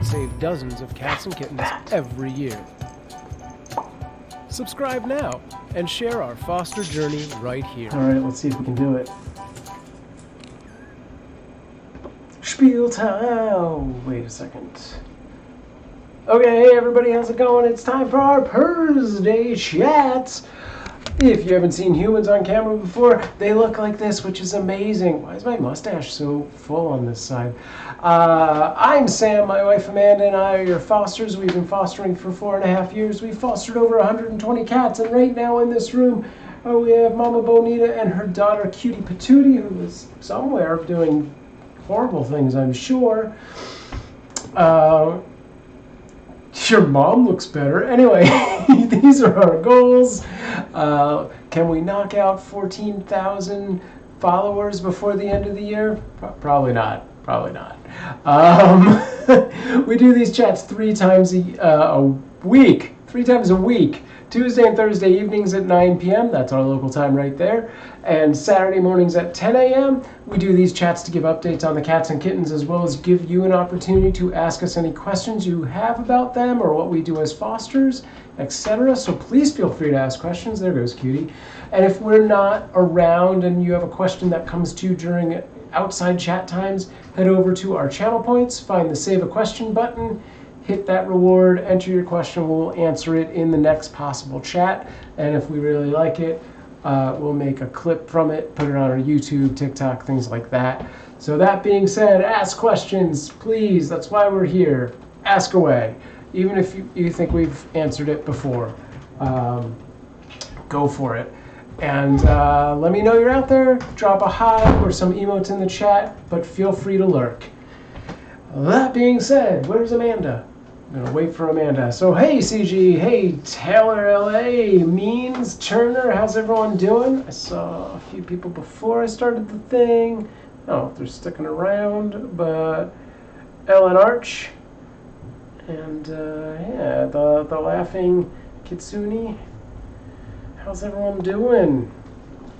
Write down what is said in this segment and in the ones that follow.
can save dozens of cats and kittens every year. Subscribe now and share our foster journey right here. All right, let's see if we can do it. Spiel time. Wait a second. Okay, hey everybody, how's it going? It's time for our Thursday chat. If you haven't seen humans on camera before, they look like this, which is amazing. Why is my mustache so full on this side? I'm Sam, my wife Amanda, and I are your fosters. We've been fostering for 4.5 years. We've fostered over 120 cats, and right now in this room, we have Mama Bonita and her daughter Cutie Patootie, who is somewhere doing horrible things, I'm sure. Your mom looks better. Anyway, these are our goals. Can we knock out 14,000 followers before the end of the year? Probably not. Probably not. We do these chats 3 times a week. 3 times a week. Tuesday and Thursday evenings at 9 p.m. That's our local time right there. And Saturday mornings at 10 a.m. We do these chats to give updates on the cats and kittens, as well as give you an opportunity to ask us any questions you have about them or what we do as fosters, etc. So please feel free to ask questions. There goes Cutie. And if we're not around and you have a question that comes to you during outside chat times, head over to our channel points, find the Save a Question button, hit that reward, enter your question, we'll answer it in the next possible chat, and if we really like it, we'll make a clip from it, put it on our YouTube, TikTok, things like that. So that being said, ask questions, please, that's why we're here. Ask away, even if you think we've answered it before. Go for it. And let me know you're out there, drop a hi or some emotes in the chat, but feel free to lurk. That being said, where's Amanda? I'm gonna wait for Amanda. So hey CG, hey Taylor LA, Means, Turner, how's everyone doing? I saw a few people before I started the thing. Oh, they're sticking around, but Ellen Arch, and yeah, the laughing Kitsune. How's everyone doing?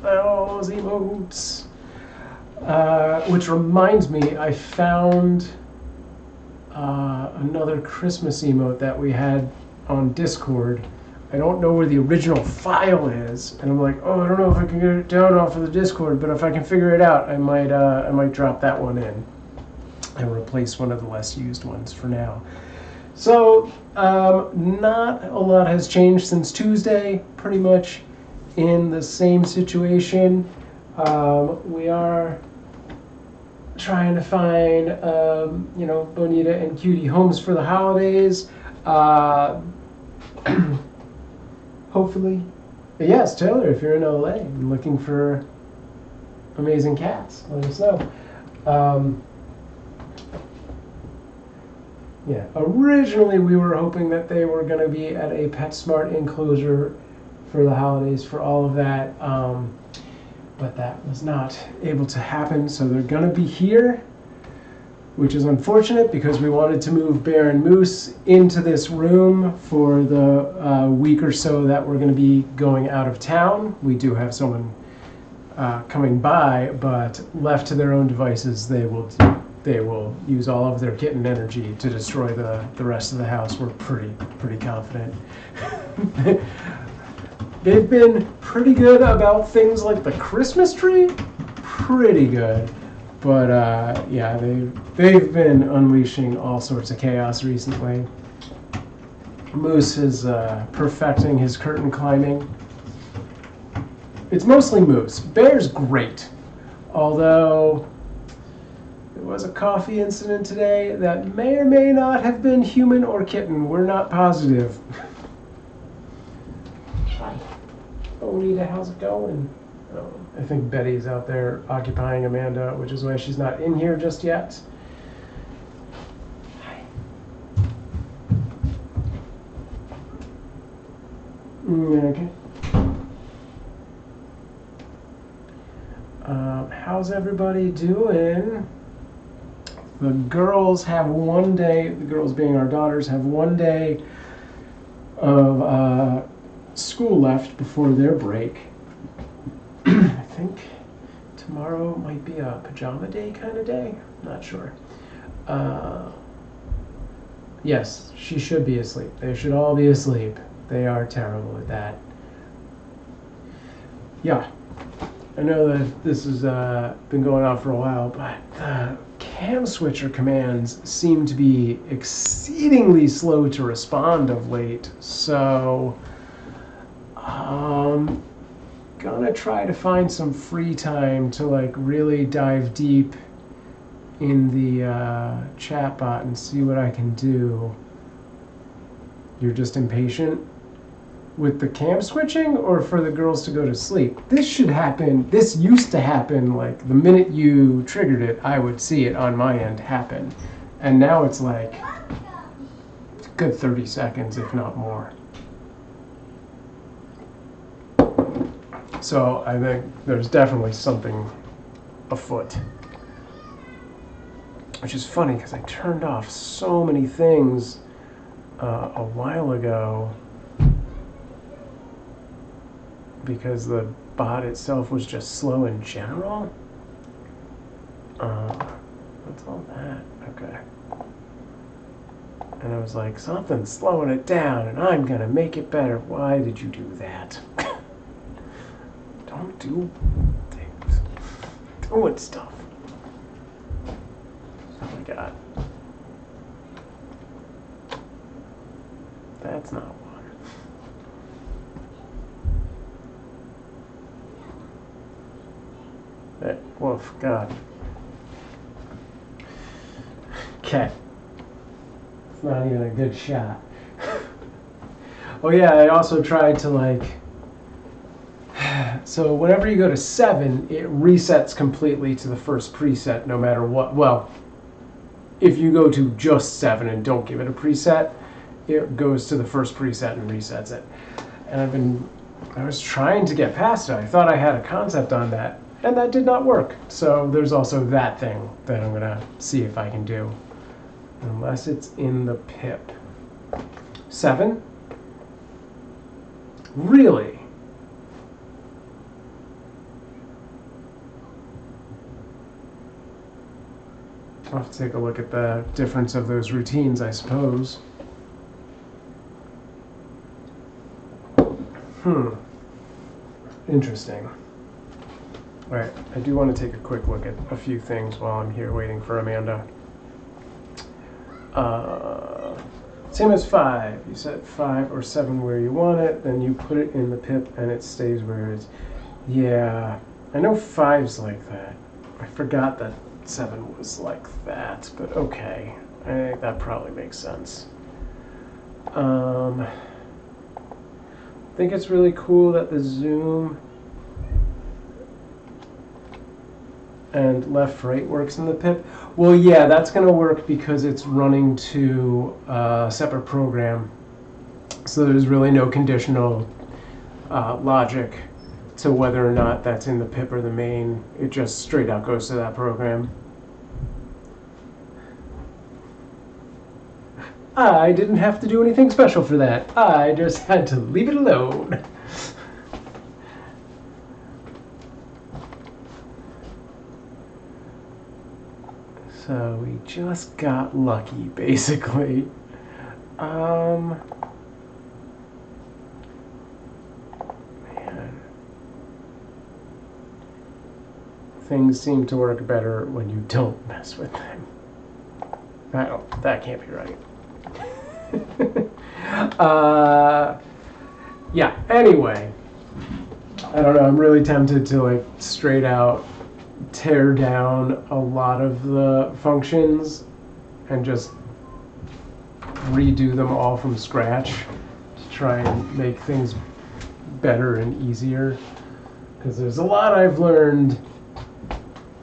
Oh, those emotes. Which reminds me, I found another Christmas emote that we had on Discord. I don't know where the original file is, and I'm like, oh, I don't know if I can get it down off of the Discord, but if I can figure it out, I might drop that one in and replace one of the less used ones for now. So not a lot has changed since Tuesday, pretty much in the same situation. We are trying to find, Bonita and Cutie homes for the holidays. Hopefully. But yes, Taylor, if you're in LA and looking for amazing cats, let us know. Yeah, originally we were hoping that they were going to be at a PetSmart enclosure for the holidays for all of that. But that was not able to happen, so they're going to be here, which is unfortunate because we wanted to move Bear and Moose into this room for the week or so that we're going to be going out of town. We do have someone coming by, but left to their own devices, they will use all of their kitten energy to destroy the rest of the house. We're pretty confident. They've been pretty good about things like the Christmas tree. Pretty good. But yeah, they've been unleashing all sorts of chaos recently. Moose is perfecting his curtain climbing. It's mostly Moose. Bear's great. Although there was a coffee incident today that may or may not have been human or kitten. We're not positive. Hi. Bonita, how's it going? Oh, I think Betty's out there occupying Amanda, which is why she's not in here just yet. Hi. Okay. How's everybody doing? The girls have one day, the girls being our daughters, have one day of school left before their break. I think tomorrow might be a pajama day kind of day. Not sure. Yes, she should be asleep. They should all be asleep. They are terrible at that. Yeah, I know that this has been going on for a while, but the cam switcher commands seem to be exceedingly slow to respond of late. So, gonna try to find some free time to like really dive deep in the chat bot and see what I can do. You're just impatient with the cam switching, or for the girls to go to sleep? This should happen. This used to happen like the minute you triggered it, I would see it on my end happen. And now it's like a good 30 seconds, if not more. So I think there's definitely something afoot. Which is funny because I turned off so many things a while ago because the bot itself was just slow in general. What's all that? Okay. And I was like, something's slowing it down and I'm gonna make it better. Why did you do that? Don't do things. Doing stuff. Oh my god. That's not one. Woof, god. Okay. It's not even a good shot. Oh yeah, I also tried to like... So whenever you go to 7, it resets completely to the first preset no matter what. Well, if you go to just 7 and don't give it a preset, it goes to the first preset and resets it. And I was trying to get past it. I thought I had a concept on that, and that did not work. So there's also that thing that I'm gonna see if I can do. Unless it's in the pip. 7? Really? I'll have to take a look at the difference of those routines, I suppose. Interesting. All right, I do want to take a quick look at a few things while I'm here waiting for Amanda. Same as 5. You set 5 or 7 where you want it, then you put it in the pip and it stays where it's... Yeah, I know 5's like that. I forgot that 7 was like that, but okay. I think that probably makes sense. I think it's really cool that the zoom and left-right works in the pip. Well, yeah, that's going to work because it's running to a separate program. So there's really no conditional logic to whether or not that's in the pip or the main. It just straight out goes to that program. I didn't have to do anything special for that. I just had to leave it alone. So we just got lucky, basically. Man. Things seem to work better when you don't mess with them. That can't be right. Yeah, anyway. I don't know, I'm really tempted to like straight out tear down a lot of the functions and just redo them all from scratch to try and make things better and easier, because there's a lot I've learned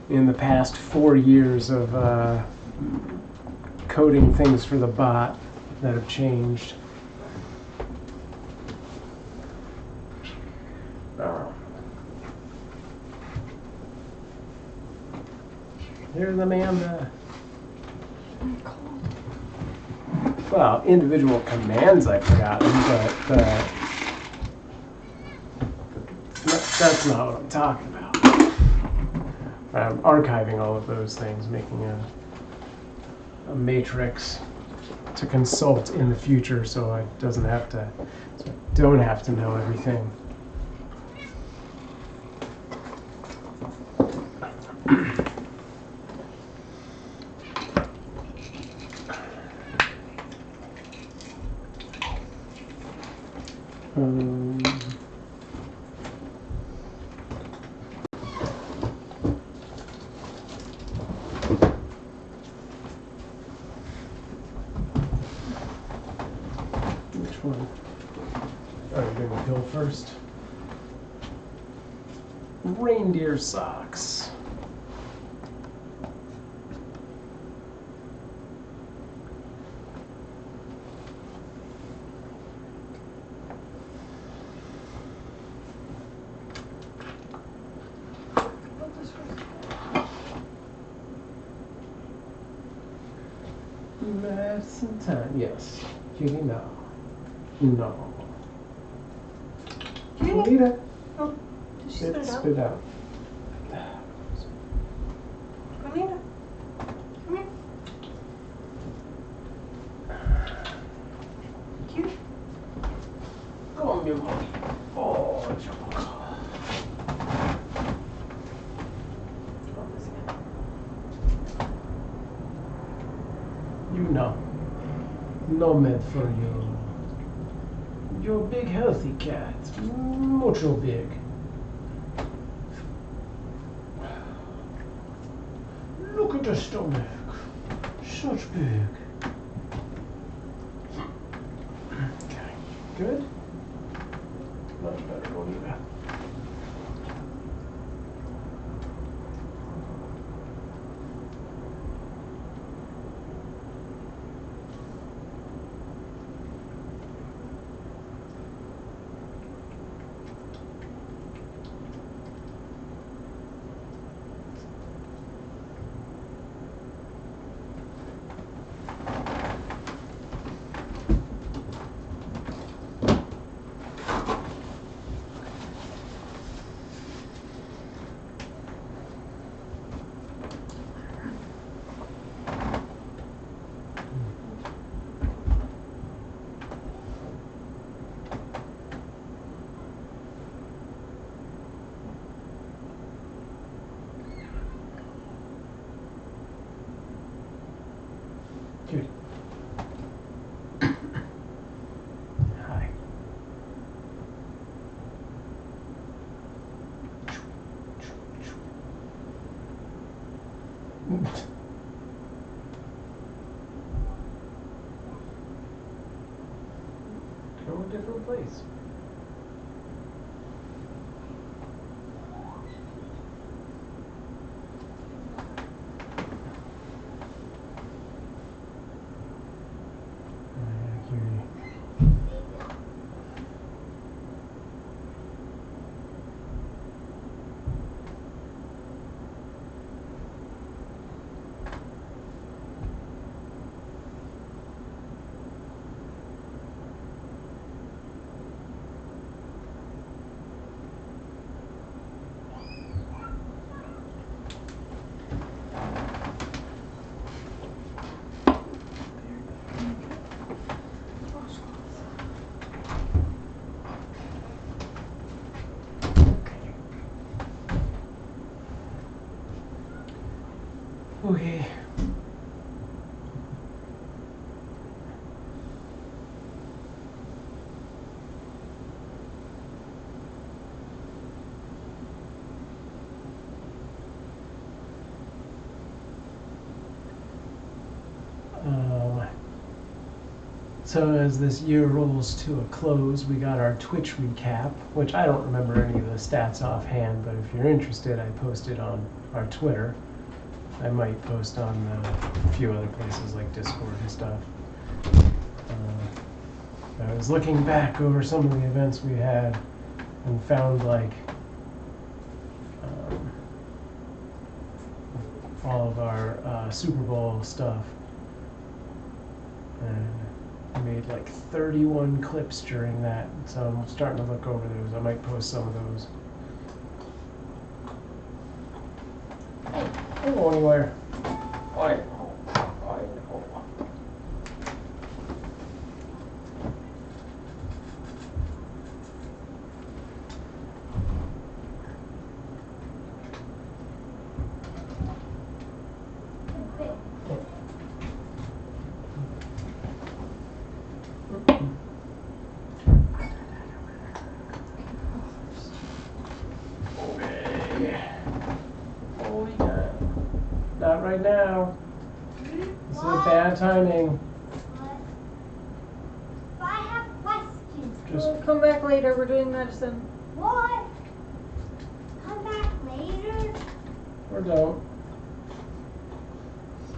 in the past 4 years of coding things for the bot that have changed. There's Amanda. Well, individual commands I've forgotten, but that's not what I'm talking about. I'm archiving all of those things, making a matrix. to consult in the future, so I don't have to know everything. Which one? Oh, you're doing the pill first. Reindeer socks. Medicine time, yes. Cutie, no. No. Bonita. Oh, did she spit it out? Spit out. Bonita, come here. Cute. Come here, mommy. Oh, you know. No med for you. You're a big healthy cat. Mucho big. Look at the stomach. Such big. Okay. Good? Much better, Bonita. Cutie. Hi. Go a different place. Okay. So as this year rolls to a close, we got our Twitch recap, which I don't remember any of the stats offhand, but if you're interested, I posted on our Twitter. I might post on a few other places like Discord and stuff. I was looking back over some of the events we had and found like all of our Super Bowl stuff. And I made like 31 clips during that, so I'm starting to look over those. I might post some of those. Don't go anywhere. I know. right now. This is bad timing. I have questions. Just We'll come back later. We're doing medicine. What? Come back later? or don't.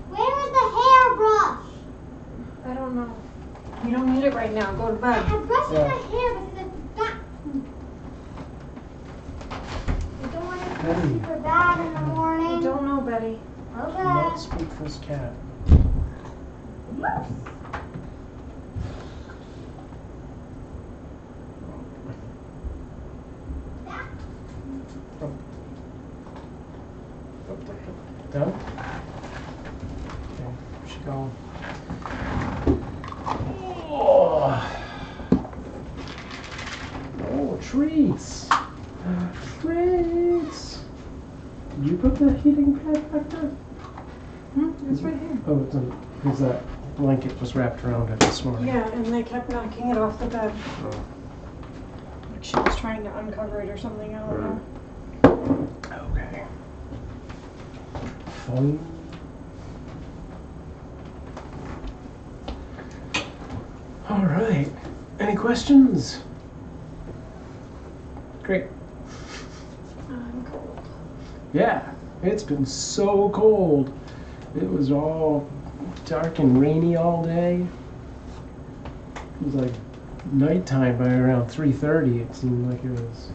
Where is the hairbrush? I don't know. You don't need it right now. Go to bed. I'm brushing Yeah. my hair because it's that. I don't want it to be super bad in the I morning. don't know, Betty. Do Okay. not speak for this cat. Done? Okay, she go. Oh, treats! Treats! Did you put the heating pad back there? It's right here. Oh, it's because that blanket was wrapped around it this morning. Yeah, and they kept knocking it off the bed. Oh. Like she was trying to uncover it or something. I don't know. Okay. Fine. All right. Any questions? Great. I'm cold. Yeah, it's been so cold. It was all dark and rainy all day. It was like nighttime by around 3:30. It seemed like it was.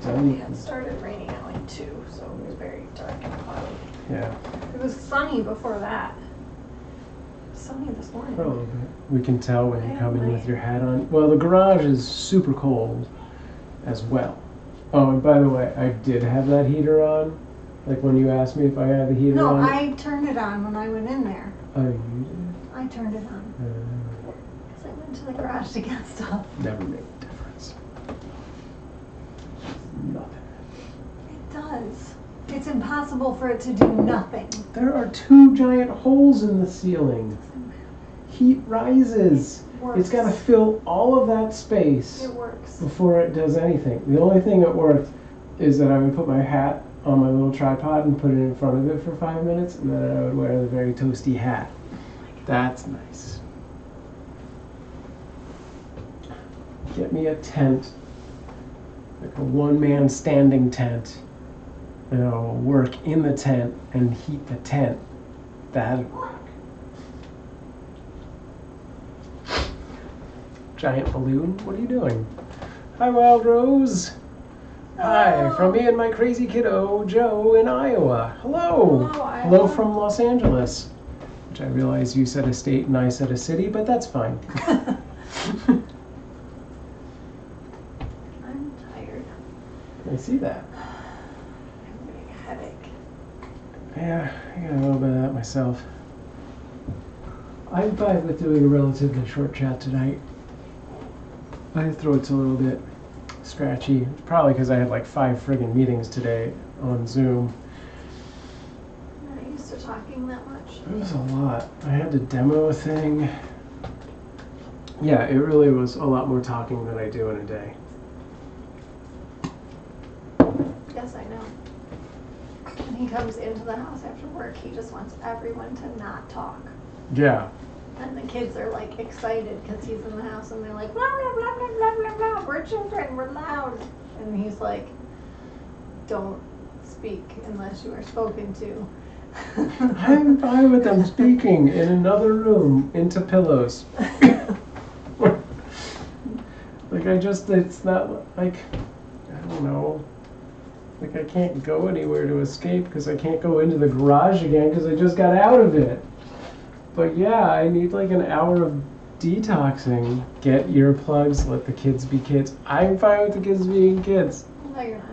Yeah, it started raining at like 2, so it was very dark and cloudy. Yeah, It was sunny before that. It was sunny this morning. for a little bit. We can tell when you come in with your hat on. Well, the garage is super cold as well. Oh, and by the way, I did have that heater on. Like when you asked me if I had the heater No, on. I turned it on when I went in there. Oh, you did? I turned it on. Because I went to the garage to get stuff. Never made a difference. Nothing. It does. It's impossible for it to do nothing. There are 2 giant holes in the ceiling. Heat rises. Works. It's got to fill all of that space It works. before it does anything. The only thing that worked is that I would put my hat on my little tripod and put it in front of it for 5 minutes, and then I would wear the very toasty hat. That's nice. Get me a tent, like a one-man standing tent, and I'll work in the tent and heat the tent. That'd work. Giant balloon? What are you doing? Hi, Wild Rose. Hi, from me and my crazy kiddo, Joe in Iowa. Hello. Hello, Iowa. Hello from Los Angeles. Which I realize you said a state and I said a city, but that's fine. I'm tired. I see that. I'm getting a headache. Yeah, I got a little bit of that myself. I'm fine with doing a relatively short chat tonight. My throat's a little bit scratchy. Probably because I had like 5 friggin' meetings today on Zoom. You're not used to talking that much. It was a lot. I had to demo a thing. Yeah, it really was a lot more talking than I do in a day. Yes, I know. When he comes into the house after work, he just wants everyone to not talk. Yeah. And the kids are like excited because he's in the house and they're like, blah, blah, blah, blah, blah, blah, blah. We're children, we're loud. And he's like, don't speak unless you are spoken to. I'm fine with them speaking in another room into pillows. Like it's not like, I don't know. Like I can't go anywhere to escape because I can't go into the garage again because I just got out of it. But yeah, I need like an hour of detoxing. Get earplugs, let the kids be kids. I'm fine with the kids being kids. No, you're not.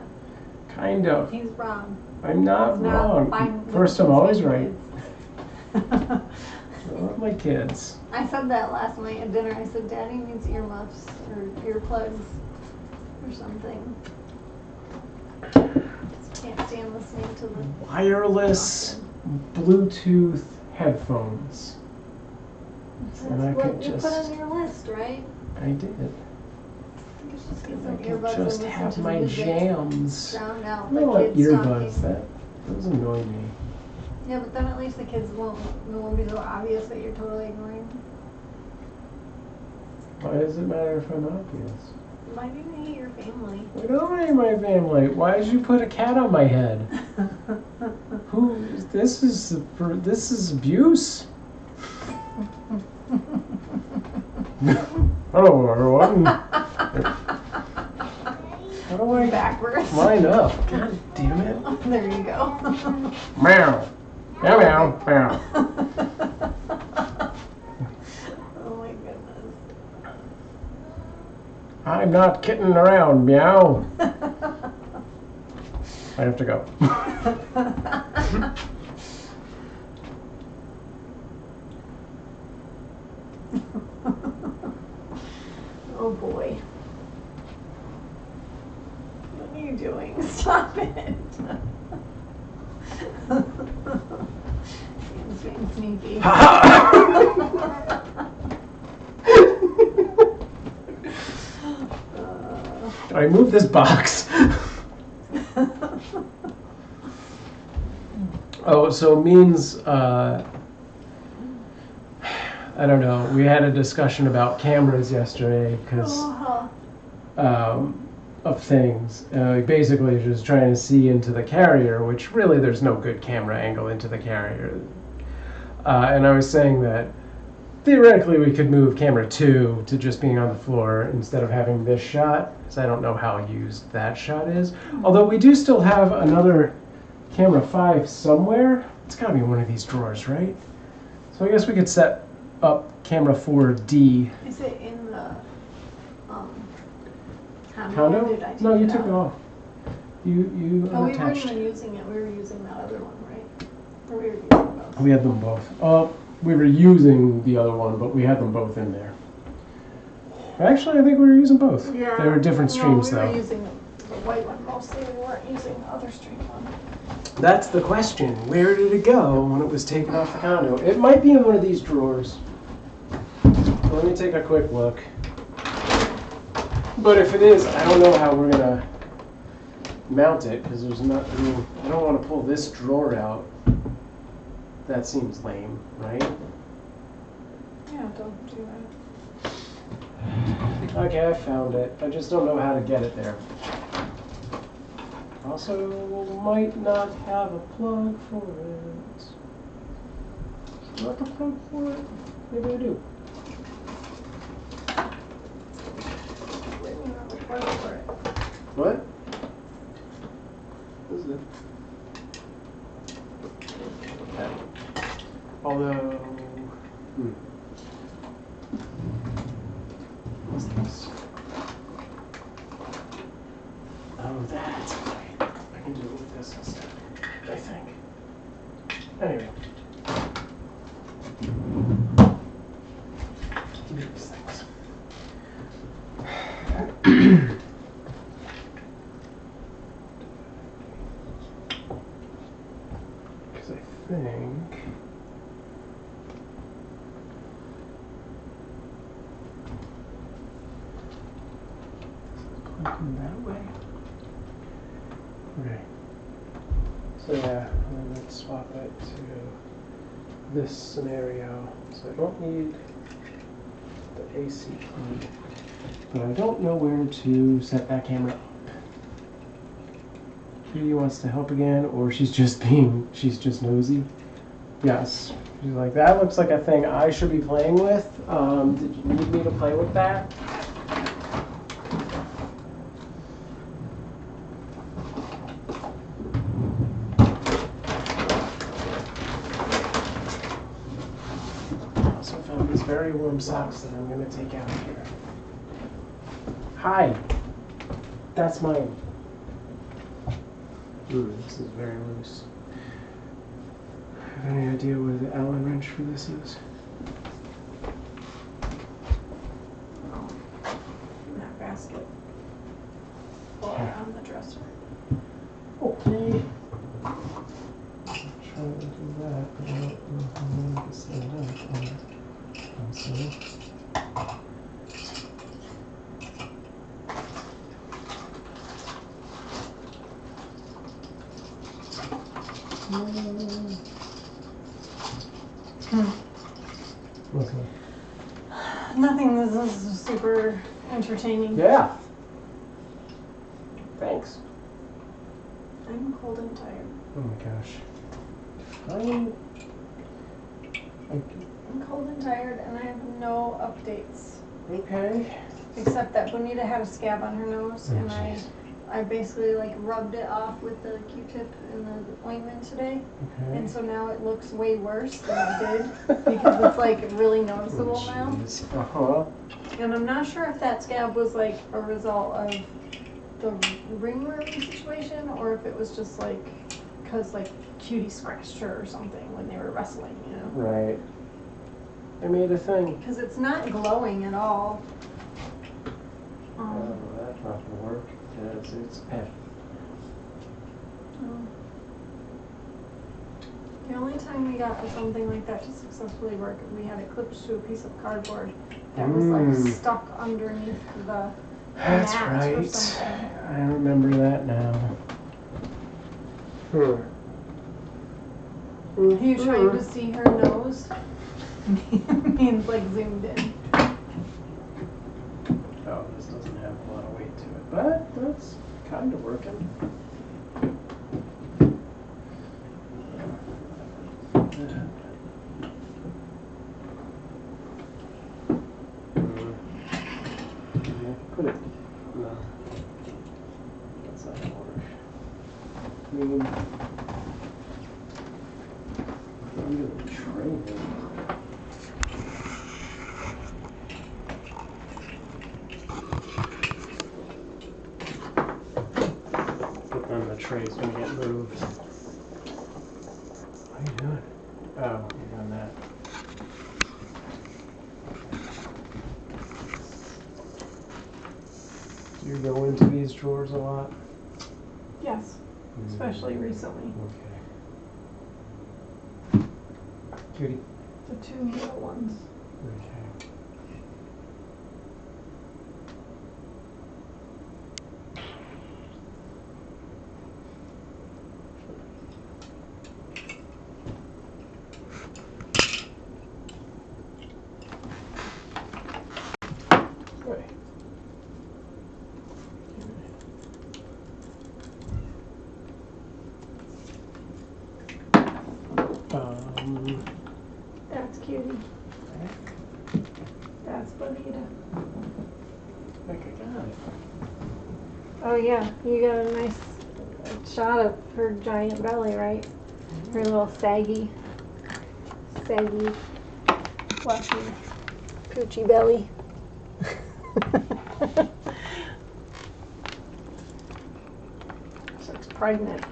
Kind of. He's wrong. I'm not He's not wrong. fine with First, I'm kids always being right. kids. I love my kids. I said that last night at dinner. I said, Daddy needs earmuffs or earplugs or something. Just can't stand listening to the Wireless Bluetooth headphones. That's And I what could you just- put on your list, right? I did. You should just get I some could earbuds just and listen have to my music. jams. Drown out I the don't want kids earbuds. talking. Those annoy me. Yeah, but then at least the kids won't be so obvious that you're totally ignoring them. Why does it matter if I'm obvious? Why do you hate your family? I don't hate my family. Why did you put a cat on my head? This is abuse. Hello, everyone. How do I Backwards. line up? God damn it. There you go. Meow. Meow, meow, meow. Oh my goodness. I'm not kidding around, meow. I have to go. Oh boy. What are you doing? Stop it. It's being sneaky. Did I move this box? Oh, so means, I don't know. We had a discussion about cameras yesterday because of things. Basically, just trying to see into the carrier, which really there's no good camera angle into the carrier. And I was saying that theoretically we could move camera 2 to just being on the floor instead of having this shot, because I don't know how used that shot is. Although we do still have another camera 5 somewhere. It's got to be in one of these drawers, right? So I guess we could set up camera 4D. Is it in the Condo? Did I take No, you it took out? it off. You Oh, we weren't unattached. even using it. We were using that other one, right? Or we were using both. We had them both. We were using the other one, but we had them both in there. Actually, I think we were using both. Yeah. They were different streams, we though. were using the white one mostly. We weren't using the other stream one. That's the question. Where did it go when it was taken off the condo? It might be in one of these drawers. So let me take a quick look. But if it is, I don't know how we're gonna mount it because there's not. I mean, I don't want to pull this drawer out. That seems lame, right? Yeah, don't do that. Okay, I found it. I just don't know how to get it there. Also, might not have a plug for it. Not a plug for it? Maybe I do. Didn't even have a plug for it. What? What is it? Okay. Although, what's this? Oh, that's right. I can do it with this instead, I think. Anyway. These things. Because I think plugged that way. Okay. So yeah, and then let's swap it to this scenario. So I don't need the AC plug, but I don't know where to set that camera up. Cutie wants to help again, or she's just nosy. Yes. She's like, that looks like a thing I should be playing with. Did you need me to play with that? I also found these very warm socks that I'm going to take out here. Hi. That's mine. This is very loose. Have any idea where the Allen wrench for this is? In that basket. Or on the dresser. Okay. Try to do that, but I don't know how I'm going to set it up on the console. Okay. Nothing. This is super entertaining. Yeah. Thanks. I'm cold and tired. Oh my gosh. I'm cold and tired, and I have no updates. Okay. Except that Bonita had a scab on her nose, Oh, and jeez. I basically like rubbed it off with the Q-tip and the ointment today. Okay. And so now it looks way worse than it did because it's like really noticeable now. Uh-huh. And I'm not sure if that scab was like a result of the ringworm situation or if it was just like because like Cutie scratched her or something when they were wrestling, you know? Right. I made a thing. Because it's not glowing at all. Oh, that's not gonna work. Yes, it's pet. The only time we got something like that to successfully work, we had it clipped to a piece of cardboard that was like stuck underneath the That's mat or right. something. I remember that now. Are you trying to see her nose? Means like zoomed in. Oh, this doesn't have a lot of weight to it, but that's kind of working. Put it. No. That's not gonna work. I mean, under the tray. But then the tray's gonna get moved. What are you doing? Oh, you're doing that. Do you go into these drawers a lot? Yes, especially recently. Okay. Cutie. The two middle ones. Okay. Okay. That's Cutie. That's Bonita. I think I got it. Oh yeah, you got a nice shot of her giant belly, right? Her little saggy, fluffy, poochie belly. So it's pregnant.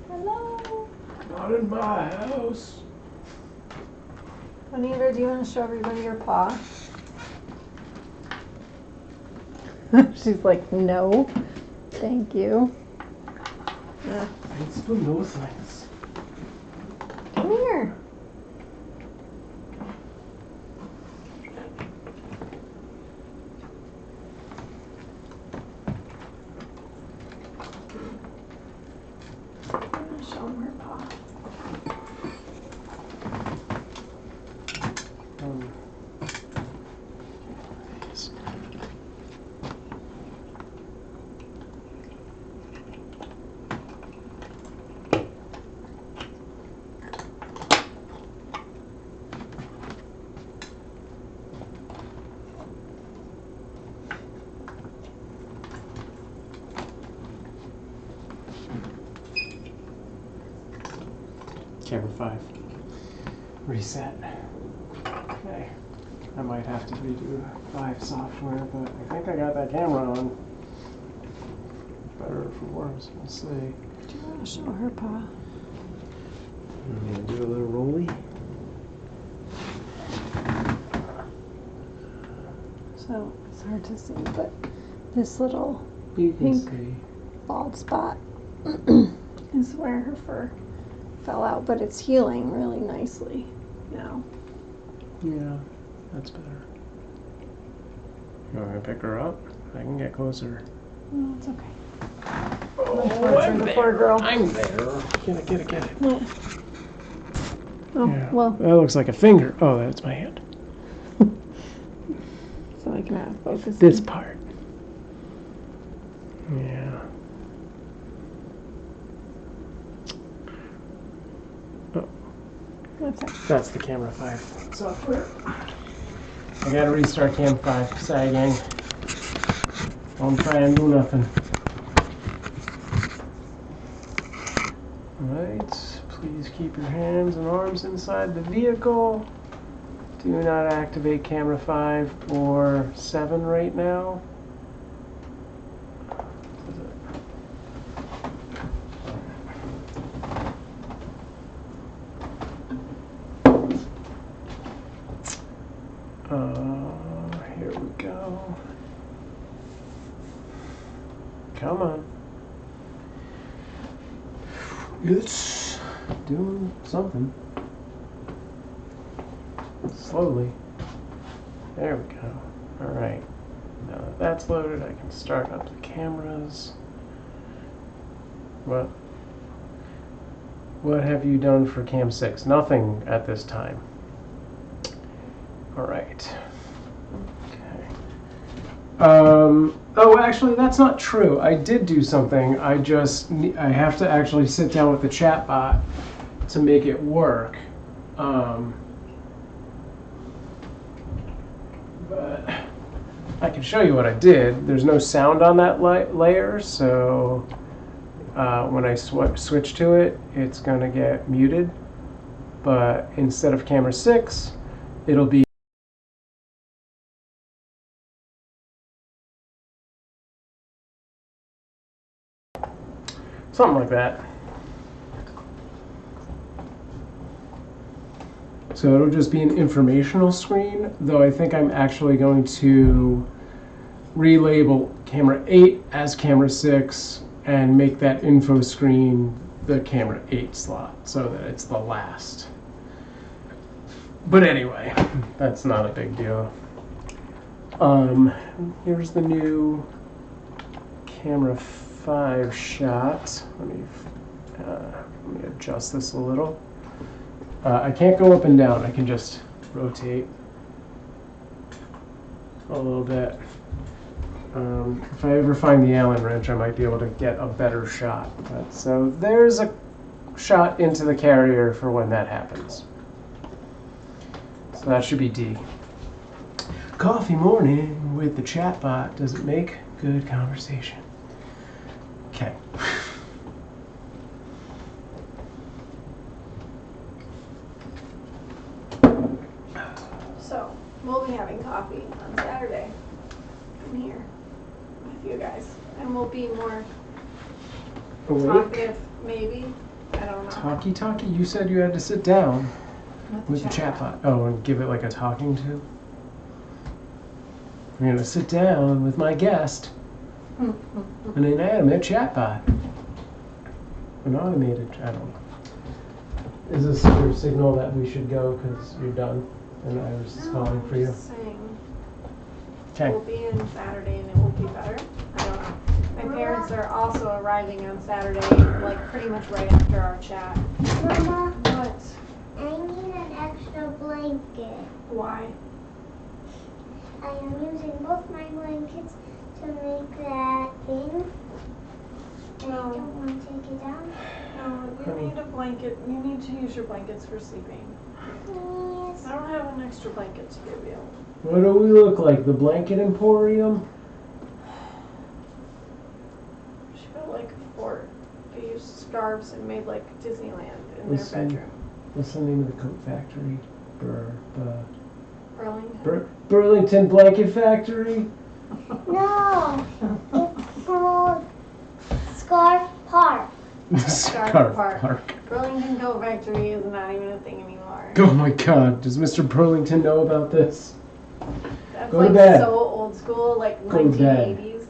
Hello. Not in my house. Bonita, do you want to show everybody your paw? She's like, no, thank you. Thanks for no thanks. Come here. I'm gonna show him her paw. Camera 5. Reset. Okay. I might have to redo 5 software, but I think I got that camera on. Better or for worse, we'll see. Do you want to show her paw? I'm gonna do a little rolly. So it's hard to see, but this little You can pink see. bald spot is where her fur fell out, but it's healing really nicely now. Yeah, that's better. You want me to pick her up? I can get closer. No, it's okay. Oh, I'm I'm the poor there. girl. I'm there. Get it, get it, get it. No. Oh, Yeah. well, That looks like a finger. Oh, that's my hand. so I can have focus. This part. Yeah. That's the camera 5 software. I gotta restart cam 5. Sorry, gang. Don't try and do nothing. Alright, please keep your hands and arms inside the vehicle. Do not activate camera 5 or 7 right now. Here we go. Come on. It's doing something. Slowly. There we go. Alright. Now that that's loaded, I can start up the cameras. What have you done for Cam 6? Nothing at this time. Alright. Okay. Oh, actually, that's not true. I did do something. I have to actually sit down with the chat bot to make it work. But I can show you what I did. There's no sound on that layer, so when I switch to it, it's going to get muted. But instead of camera 6, it'll be something like that. So it'll just be an informational screen, though I think I'm actually going to relabel camera 8 as camera 6 and make that info screen the camera 8 slot so that it's the last. But anyway, that's not a big deal. Here's the new camera 5 shot. Let me adjust this a little. I can't go up and down. I can just rotate a little bit. If I ever find the Allen wrench, I might be able to get a better shot. So there's a shot into the carrier for when that happens. So that should be D. Coffee morning with the chatbot. Does it make good conversation? Okay. So, we'll be having coffee on Saturday. I'm here with you guys. And we'll be more Awake? talkative, maybe. I don't know. Talkie? You said you had to sit down with the chatbot. Oh, and give it like a talking to? I'm going to sit down with my guest, an inanimate chatbot. An automated, I don't know. Is this your signal that we should go because you're done? And I was just calling for you. Saying Okay. we'll be in Saturday and it will be better. I don't know. My parents are also arriving on Saturday, like pretty much right after our chat. Mama, What? I need an extra blanket. Why? I am using both my blankets to make that thing. And I don't want to take it down. No, you need a blanket. You need to use your blankets for sleeping. Yes. I don't have an extra blanket to give you. What do we look like? The Blanket Emporium? She built like a fort. They used scarves and made like Disneyland in What's their the- bedroom. What's the name of the coat factory? Burlington. Burlington Blanket Factory? No, it's called Scarf Park. Scarf Park. Burlington Coat Factory is not even a thing anymore. Oh my god, does Mr. Burlington know about this? That's Go to like bed. so old school, like Go to bed. 1980s.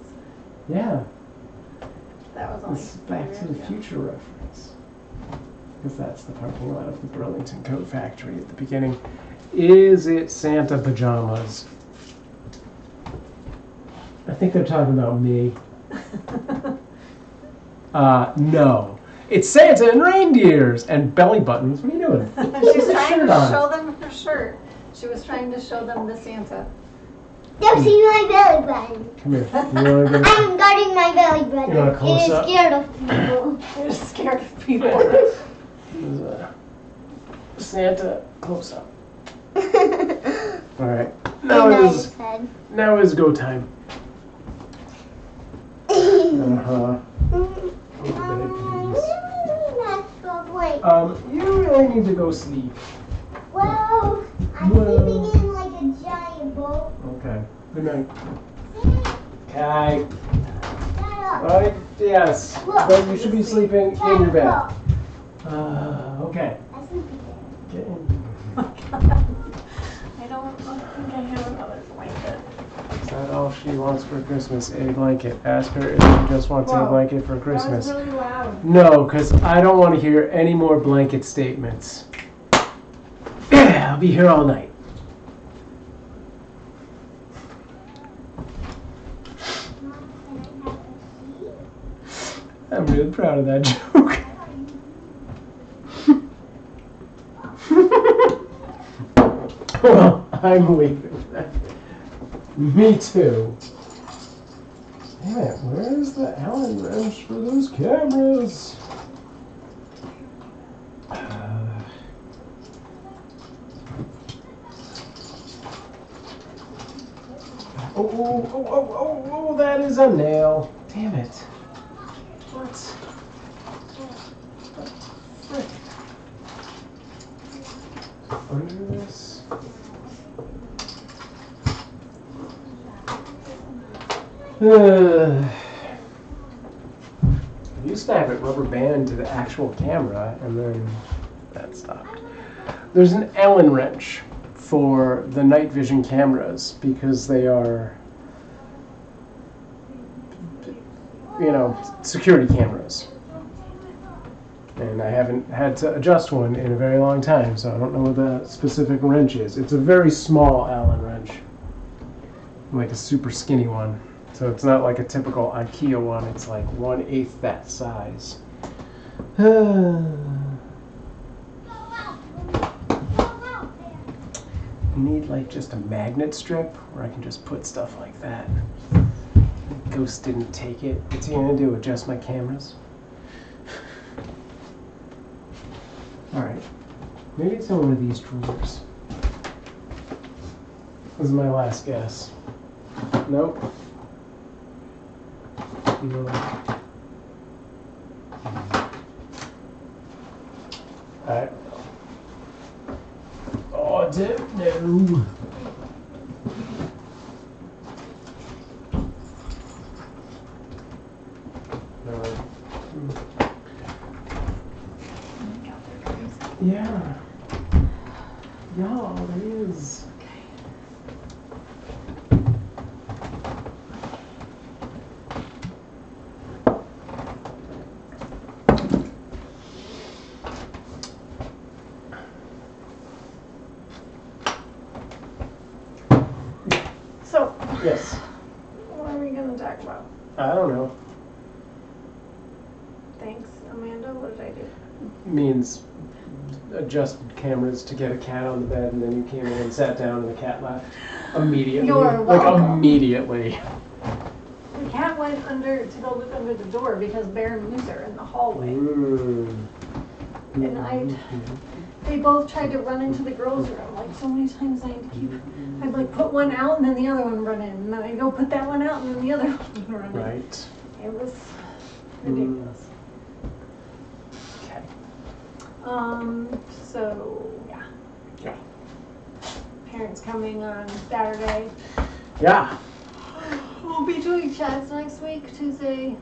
Yeah, That was only this is Back to the 5 years ago. Future reference. Because that's the parking lot of the Burlington Coat Factory at the beginning. Is it Santa pajamas? I think they're talking about me. No. It's Santa and reindeers and belly buttons. What are you doing? She's Put your trying shirt to on. show them her shirt. She was trying to show them the Santa. Don't see my belly button. Come here. You want to get I'm guarding my belly button. You want a close It is up? scared of people. They're scared of people. There's a Santa close up. All right. Now is go time. Uh-huh. You really need to go sleep. Well, I'm sleeping in like a giant boat. Okay. Good night. Okay. Shut up. Yes. Look. But you should be sleeping in your bed. Look. Okay. I sleep in Get in. I don't think I have another blanket. Is that all she wants for Christmas? A blanket. Ask her if she just wants a Whoa. blanket for That Christmas. was really loud. No, because I don't want to hear any more blanket statements. Yeah, I'll be here all night. I'm really proud of that joke. Well, I'm leaving that. Me too. Damn it, where's the Allen wrench for those cameras? Oh, that is a nail. Damn it. What? Frick. Under this. I used to have it rubber band to the actual camera, and then that stopped. There's an Allen wrench for the night vision cameras because they are, you know, security cameras. And I haven't had to adjust one in a very long time, so I don't know what the specific wrench is. It's a very small Allen wrench, like a super skinny one. So it's not like a typical IKEA one, it's like 1/8 that size. I need like just a magnet strip where I can just put stuff like that. Ghost didn't take it. What's he gonna do? Adjust my cameras? Alright. Maybe it's in one of these drawers. This is my last guess. Nope. No. I don't know. Oh, I don't know. Yeah. Yeah, it is. So, Yes. what are we going to talk about? I don't know. Thanks, Amanda. What did I do? Means adjusted cameras to get a cat on the bed, and then you came in and sat down, and the cat left immediately. You're like welcome. immediately. The cat went to go look under the door because Bear and Moose are in the hallway. And they both tried to run into the girls' room. Like so many times I had to I'd like put one out and then the other one run in. And then I'd go put that one out and then the other one run in. Right. It was ridiculous. Okay. So yeah. Yeah. Parents coming on Saturday. Yeah. We'll be doing chats next week, Tuesday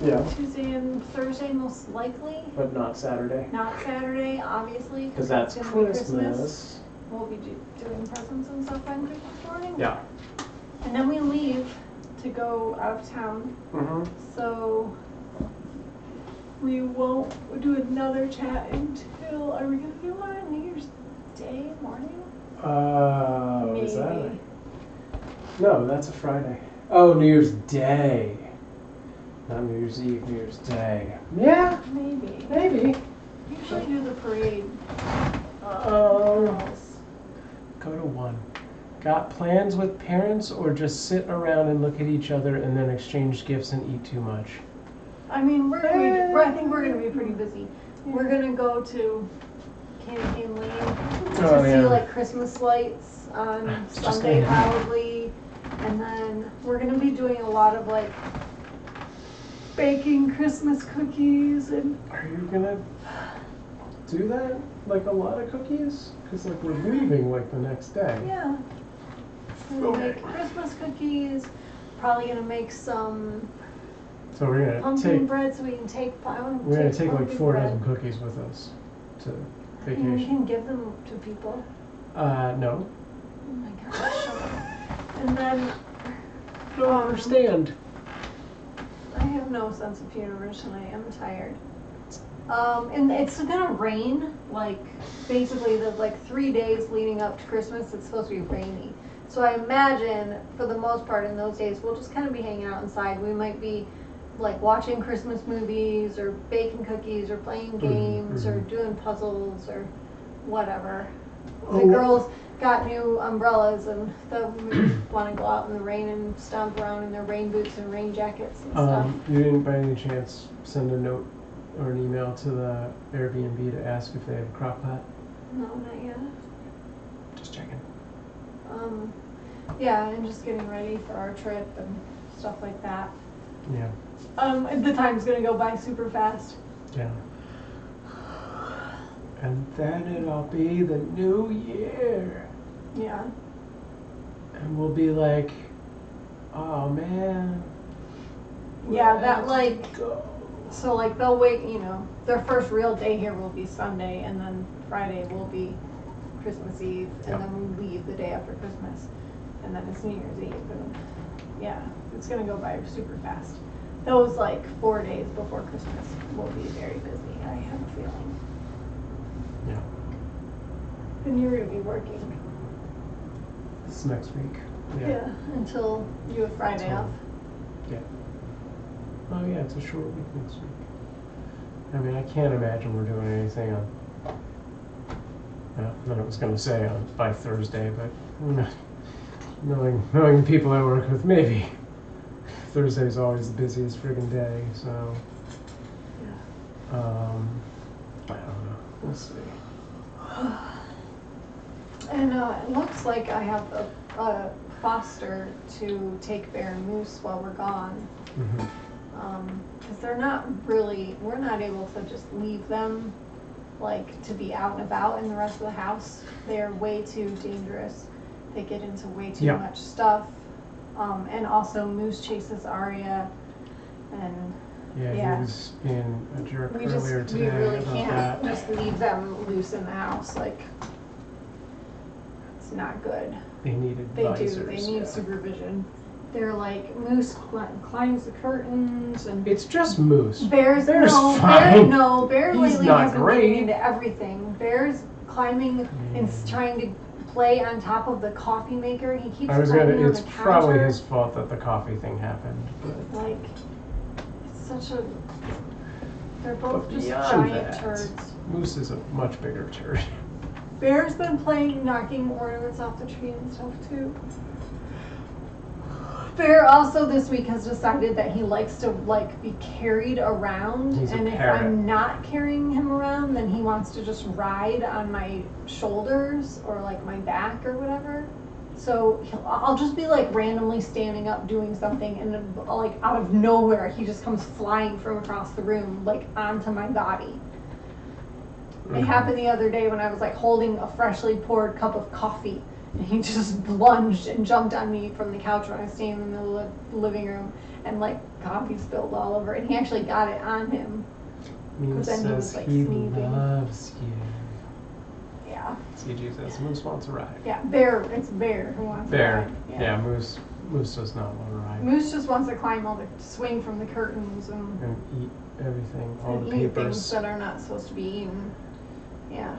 and Thursday most likely. But not Saturday. Not Saturday, obviously. Because that's it's gonna be Christmas. We'll be doing presents and stuff on Christmas morning. Yeah. And then we leave to go out of town. Mm-hmm. So we won't do another chat until, are we going to do one on New Year's Day morning? Is that? No, that's a Friday. Oh, New Year's Day. Not New Year's Eve, New Year's Day. Yeah, Maybe. maybe. Usually do the parade. Go to one. Got plans with parents or just sit around and look at each other and then exchange gifts and eat too much? I mean, I think we're gonna be pretty busy. We're gonna go to Candy Lane to see like Christmas lights on Sunday probably, and then we're gonna be doing a lot of like baking Christmas cookies and. Are you gonna do that? Like a lot of cookies? Because like we're leaving like the next day. Yeah. We're gonna make Christmas cookies. Probably gonna make some So we're gonna pumpkin bread so we can take. We're gonna take like 4 dozen cookies with us to vacation. And we can give them to people. No. Oh my gosh, shut up. And then Don't understand. I have no sense of humor tonight. I'm tired. And it's gonna rain, like basically the like 3 days leading up to Christmas. It's supposed to be rainy. So I imagine for the most part in those days we'll just kind of be hanging out inside. We might be like watching Christmas movies or baking cookies or playing games or doing puzzles or whatever. The girls got new umbrellas and they'll want to go out in the rain and stomp around in their rain boots and rain jackets and stuff. You didn't by any chance send a note or an email to the Airbnb to ask if they have a crock pot? No, not yet. Just checking. Yeah, and just getting ready for our trip and stuff like that. Yeah. The time's gonna go by super fast. Yeah. And then it'll be the new year. Yeah. And we'll be like, oh man. Yeah, that like, Go. so like they'll wait, you know, their first real day here will be Sunday and then Friday will be Christmas Eve and Yep. then we leave the day after Christmas and then it's New Year's Eve and yeah, it's gonna go by super fast. Those like 4 days before Christmas will be very busy, I have a feeling. Yeah. And you're gonna be working. This next week. Yeah, until you have Friday off. Yeah. Oh yeah, it's a short week next week. I mean, I can't imagine we're doing anything on. Then I was going to say by Thursday, but knowing the people I work with, maybe Thursday's always the busiest friggin' day. So Yeah. I don't know. We'll see. And it looks like I have a foster to take Bear and Moose while we're gone. Mm-hmm. Because they're not really, we're not able to just leave them like to be out and about in the rest of the house. They're way too dangerous. They get into way too much stuff. And also Moose chases Aria and Yeah, he was being a jerk earlier today. We really about can't that. just leave them loose in the house. Like, it's not good. They need They advisors. do. They need supervision. They're like, Moose climbs the curtains and It's just Moose. Bear's fine. Bear He's lately not has been great. getting into everything. Bear's climbing and trying to play on top of the coffee maker. He keeps climbing on It's the probably counter. his fault that the coffee thing happened. But Like, it's such a. They're both just beyond giant that, turds. Moose is a much bigger turd. Bear's been knocking ornaments off the tree and stuff too. Bear also this week has decided that he likes to like be carried around, He's a and if parrot. I'm not carrying him around, then he wants to just ride on my shoulders or like my back or whatever. So I'll just be like randomly standing up doing something, and then, like out of nowhere he just comes flying from across the room like onto my body. It happened the other day when I was like holding a freshly poured cup of coffee, and he just lunged and jumped on me from the couch when I was standing in the middle of the living room, and like coffee spilled all over, and he actually got it on him. Moose then he was, says like, he sneezing. loves you. Yeah. CG says Moose wants a ride. Yeah, it's Bear who wants to Bear. ride. Yeah, Moose does not want to ride. Moose just wants to climb swing from the curtains and eat everything, all the eat things papers. that are not supposed to be eaten. Yeah.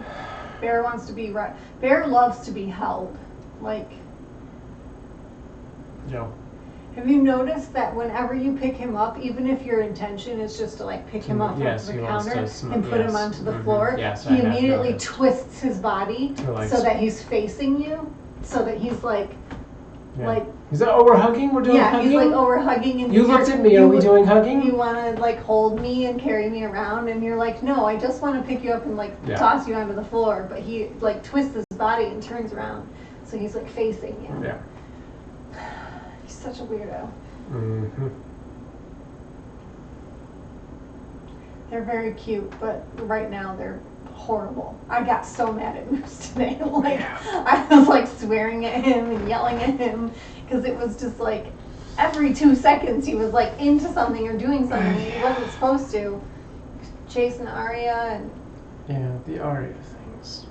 Bear wants to be Bear loves to be held. Like, Joe. Have you noticed that whenever you pick him up, even if your intention is just to like pick him up Yes, onto he the wants counter to and put him onto the floor, Yes, I he have immediately noticed. twists his body Like- so that he's facing you, so that he's like, Yeah. like, He's like, oh, we're hugging? We're doing yeah, hugging? he's like, oh, we're hugging, and You looked at me, are we doing hugging? You want to like hold me and carry me around, and you're like, no, I just want to pick you up and like Yeah. toss you onto the floor, but he like twists his body and turns around, so he's like facing you. Yeah. He's such a weirdo. Mm-hmm. They're very cute, but right now they're horrible. I got so mad at Moose today. Like, I was like swearing at him and yelling at him because it was just like every 2 seconds he was like into something or doing something he wasn't supposed to. Chasing Arya, and Yeah, the Aria things.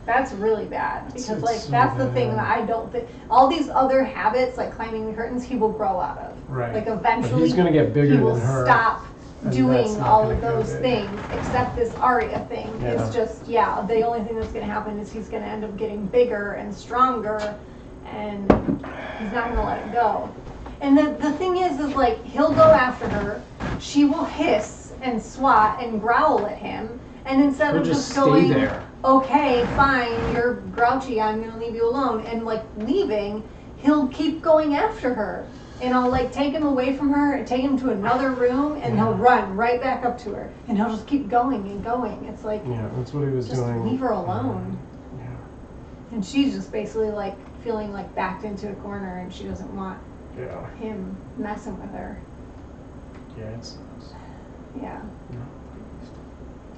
that's really bad because It's like so that's the thing bad. that I don't think. All these other habits like climbing the curtains, he will grow out of. Right. Like But eventually he's gonna get bigger he will than her. stop and that's doing not all gonna of go those good. things except this Arya thing. Yeah. It's just, yeah, the only thing that's going to happen is he's going to end up getting bigger and stronger, and he's not going to let it go. And the thing is like he'll go after her, she will hiss and swat and growl at him, and instead He'll of just stay going, there. okay, fine, you're grouchy, I'm going to leave you alone, and like leaving, he'll keep going after her. And I'll like take him away from her and take him to another room, and he'll run right back up to her, and he'll just keep going and going. It's like, Yeah, that's what he was just doing. leave her alone. Yeah. And she's just basically like feeling like backed into a corner, and she doesn't want Yeah. him messing with her. Yeah, it sucks. Yeah. No.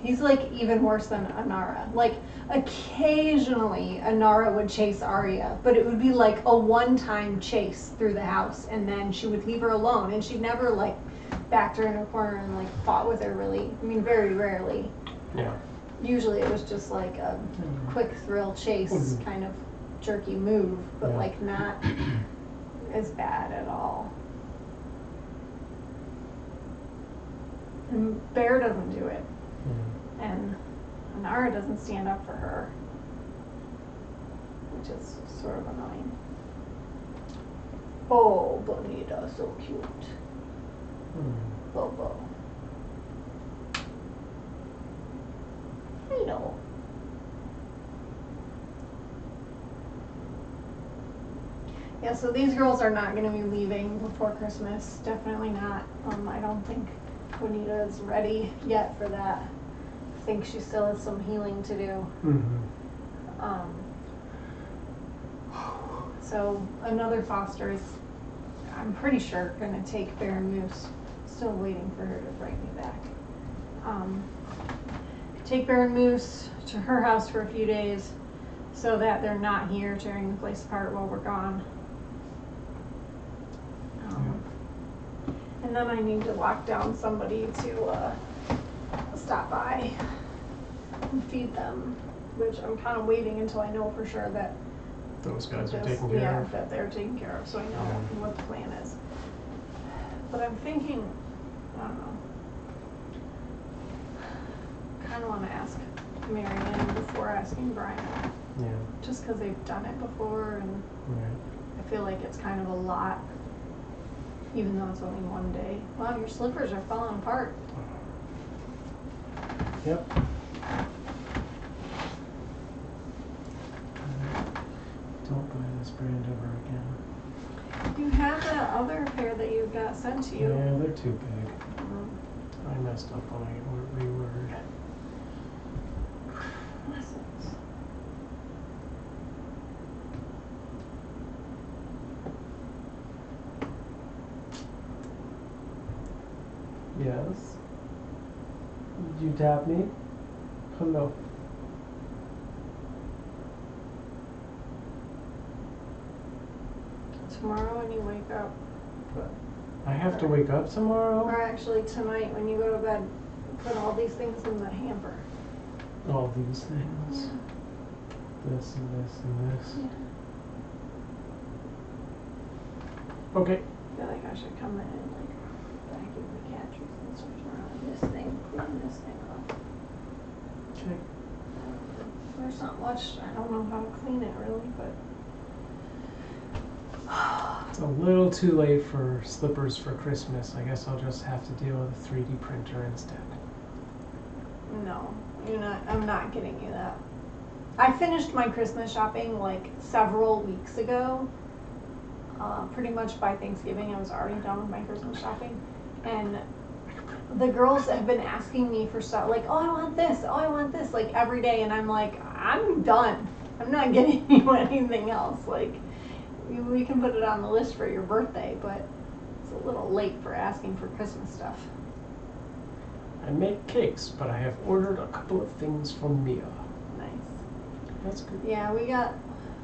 He's like even worse than Anara. Like occasionally Anara would chase Arya, but it would be like a one-time chase through the house, and then she would leave her alone, and she'd never like backed her in a corner and like fought with her really. I mean, very rarely. Yeah. Usually it was just like a quick thrill chase kind of jerky move, but Yeah. like not as bad at all. And Bear doesn't do it. And Anara doesn't stand up for her, which is sort of annoying. Oh, Bonita, so cute. Bobo. Hello. Yeah, so these girls are not going to be leaving before Christmas. Definitely not. I don't think Bonita is ready yet for that. I think she still has some healing to do. So another foster is, I'm pretty sure, going to take Bear and Moose. Still waiting for her to write me back. Take Bear and Moose to her house for a few days so that they're not here tearing the place apart while we're gone. And then I need to lock down somebody to stop by and feed them, which I'm kind of waiting until I know for sure that Those guys are this- taken care yeah, of. that they're taken care of, so I know what the plan is. But I'm thinking, I don't know, kind of want to ask Marianne before asking Brian, Yeah. just because they've done it before, and Right. I feel like it's kind of a lot, even though it's only one day. Wow, your slippers are falling apart. Yep. Don't buy this brand ever again. You have that other pair that you got sent to you. Yeah, they're too big. Um, I messed up on my reword. lessons. Yes. Did you tap me? Hello. Tomorrow when you wake up, I have to wake up tomorrow? or actually tonight when you go to bed, put all these things in the hamper. All these things. This and this and this. Okay. I feel like I should come in and like vacuum the cat trees and switch around this thing, clean this thing off. Okay. There's not much, I don't know how to clean it really, but It's a little too late for slippers for Christmas. I guess I'll just have to deal with a 3D printer instead. No, you're not. I'm not getting you that. I finished my Christmas shopping like several weeks ago. Pretty much by Thanksgiving, I was already done with my Christmas shopping, and the girls have been asking me for stuff like, "Oh, I want this. Oh, I want this," like every day, and I'm like, I'm done. I'm not getting you anything else. Like, we can put it on the list for your birthday, but it's a little late for asking for Christmas stuff. I make cakes, but I have ordered a couple of things from Mia. Nice. That's good. Yeah, we got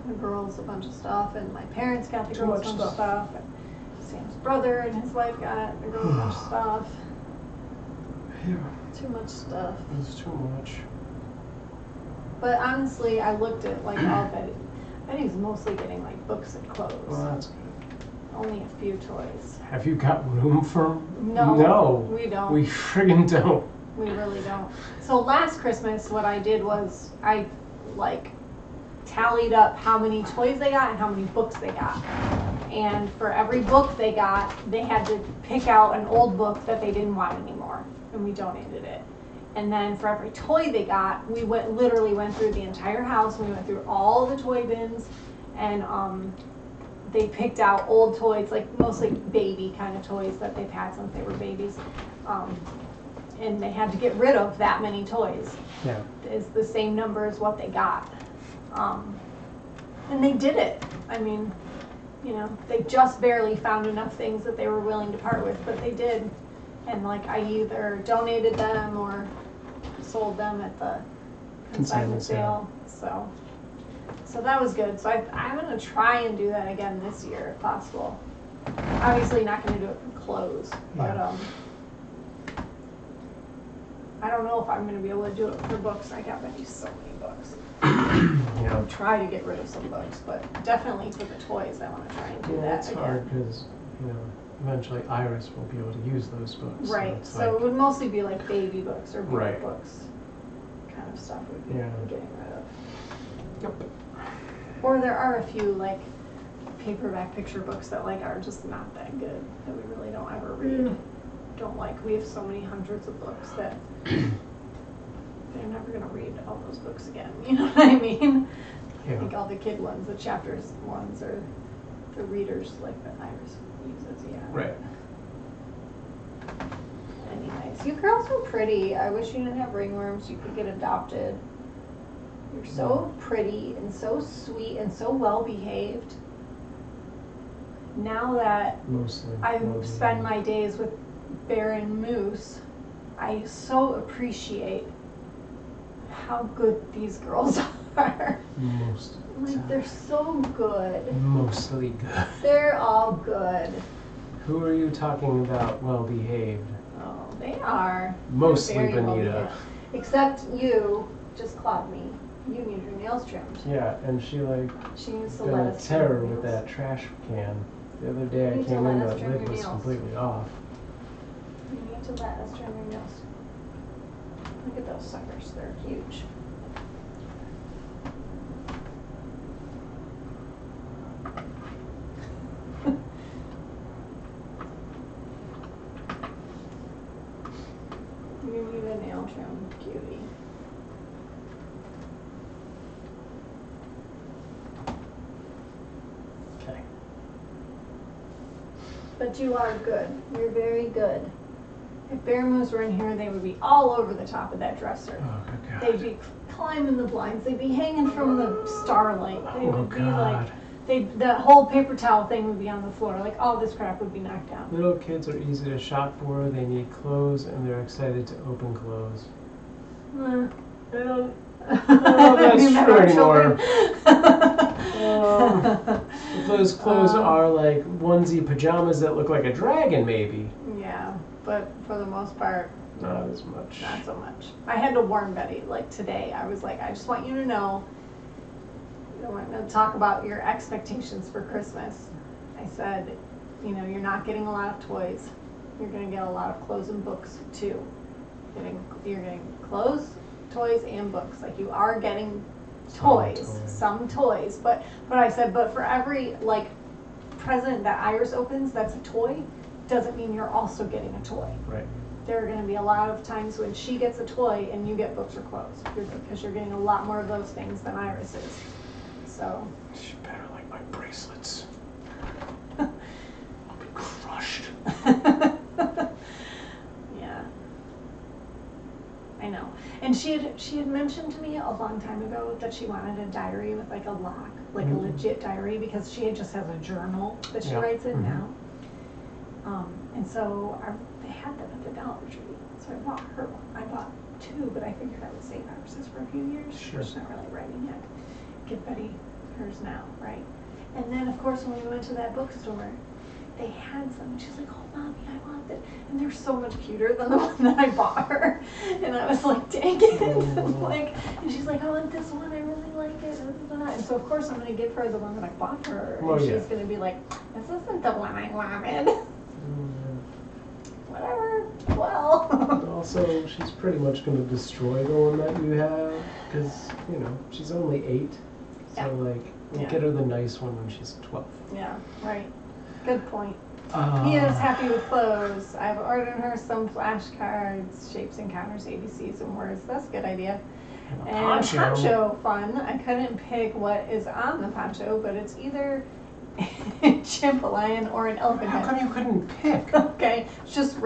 the girls a bunch of stuff, and my parents got the Too girls a much bunch of stuff, and Sam's brother and his wife got the girls a bunch of stuff. Yeah, Too much stuff. it's too much. But honestly, I looked at like all Betty's mostly getting like books and clothes. Well, that's good. Only a few toys. Have you got room for 'em? No, No. we don't. We friggin' don't. We really don't. So last Christmas, what I did was I like tallied up how many toys they got and how many books they got. And for every book they got, they had to pick out an old book that they didn't want anymore, and we donated it. And then for every toy they got, we literally went through the entire house. We went through all the toy bins, and they picked out old toys, like mostly baby kind of toys that they've had since they were babies. And they had to get rid of that many toys. Yeah. It's the same number as what they got. And they did it. I mean, you know, they just barely found enough things that they were willing to part with, but they did. And like I either donated them or sold them at the consignment sale. So that was good. So I'm gonna try and do that again this year if possible. Obviously not gonna do it for clothes, but I don't know if I'm gonna be able to do it for books. I got Betty so many books. Yeah. I'll try to get rid of some books, but definitely for the toys I want to try and do that It's again. hard because, you know, eventually Iris will be able to use those books. Right, So, so it would mostly be like baby books or book Right. books kind of stuff we'd be Yeah. getting rid of. Yep. Or there are a few like paperback picture books that like are just not that good that we really don't ever read. Don't like. We have so many hundreds of books that they're never gonna read all those books again. You know what I mean? Yeah. I think all the kid ones, the chapters ones, are the readers like that Iris uses. Yeah. Right. Anyways, you girls are pretty. I wish you didn't have ringworms. You could get adopted. You're so pretty and so sweet and so well behaved. Now that Mostly. I spend my days with Bear and Moose, I so appreciate how good these girls are. Most. Like, they're so good. Mostly good. They're all good. Who are you talking about well behaved? Oh, they are. Mostly They're very Bonita. well-behaved. Except you just clawed me. You need your nails trimmed. Yeah, and she like She needs to got let a us trim terror her with nails. that trash can. The other day You I need to came let in, us the trim lid your was nails. completely off. You need to let us trim your nails. Look at those suckers. They're huge. You need a nail trim, cutie. Okay. But you are good. You're very good. If Bear and Moose were in here, they would be all over the top of that dresser. Oh, good God. They'd be climbing the blinds. They'd be hanging from the starlight. They Oh, would be God. like, that whole paper towel thing would be on the floor. Like all this crap would be knocked down. Little kids are easy to shop for. They need clothes, and they're excited to open clothes. I don't know if that's You met true our anymore. children. If those clothes are like onesie pajamas that look like a dragon, maybe. Yeah, but for the most part, Not as much. not so much. I had to warn Betty, like today, I was like, I just want you to know, we're going to talk about your expectations for Christmas. I said, you know, you're not getting a lot of toys. You're going to get a lot of clothes and books too. You're getting clothes, toys, and books. Like you are getting toys, some toys. But I said, but for every like present that Iris opens that's a toy doesn't mean you're also getting a toy. Right. There are going to be a lot of times when she gets a toy and you get books or clothes because you're getting a lot more of those things than Iris is. So. She better like my bracelets. I'll be crushed. Yeah. I know. And she had mentioned to me a long time ago that she wanted a diary with like a lock, like a legit diary, because she just has a journal that she writes in now. And so they had them at the Dollar Tree, so I bought her one. I bought two, but I figured I would save Iris's for a few years. Sure. She's not really writing yet. Give Betty hers now, right? And then, of course, when we went to that bookstore, they had some. She's like, "Oh, Mommy, I want that." And they're so much cuter than the one that I bought her. And I was like, "Dang it!" And she's like, "I want this one. I really like it." And so, of course, I'm going to give her the one that I bought for her. Well, and yeah. she's going to be like, "This isn't the one I wanted." Whatever. Well. Also, she's pretty much going to destroy the one that you have because, she's only 8. So, we'll get her the nice one when she's 12. Yeah, right. Good point. He is happy with clothes. I've ordered her some flashcards, shapes, encounters, ABCs, and words. That's a good idea. And poncho fun. I couldn't pick what is on the poncho, but it's either a chimp, a lion, or an elephant How head. come you couldn't pick? Okay, it's just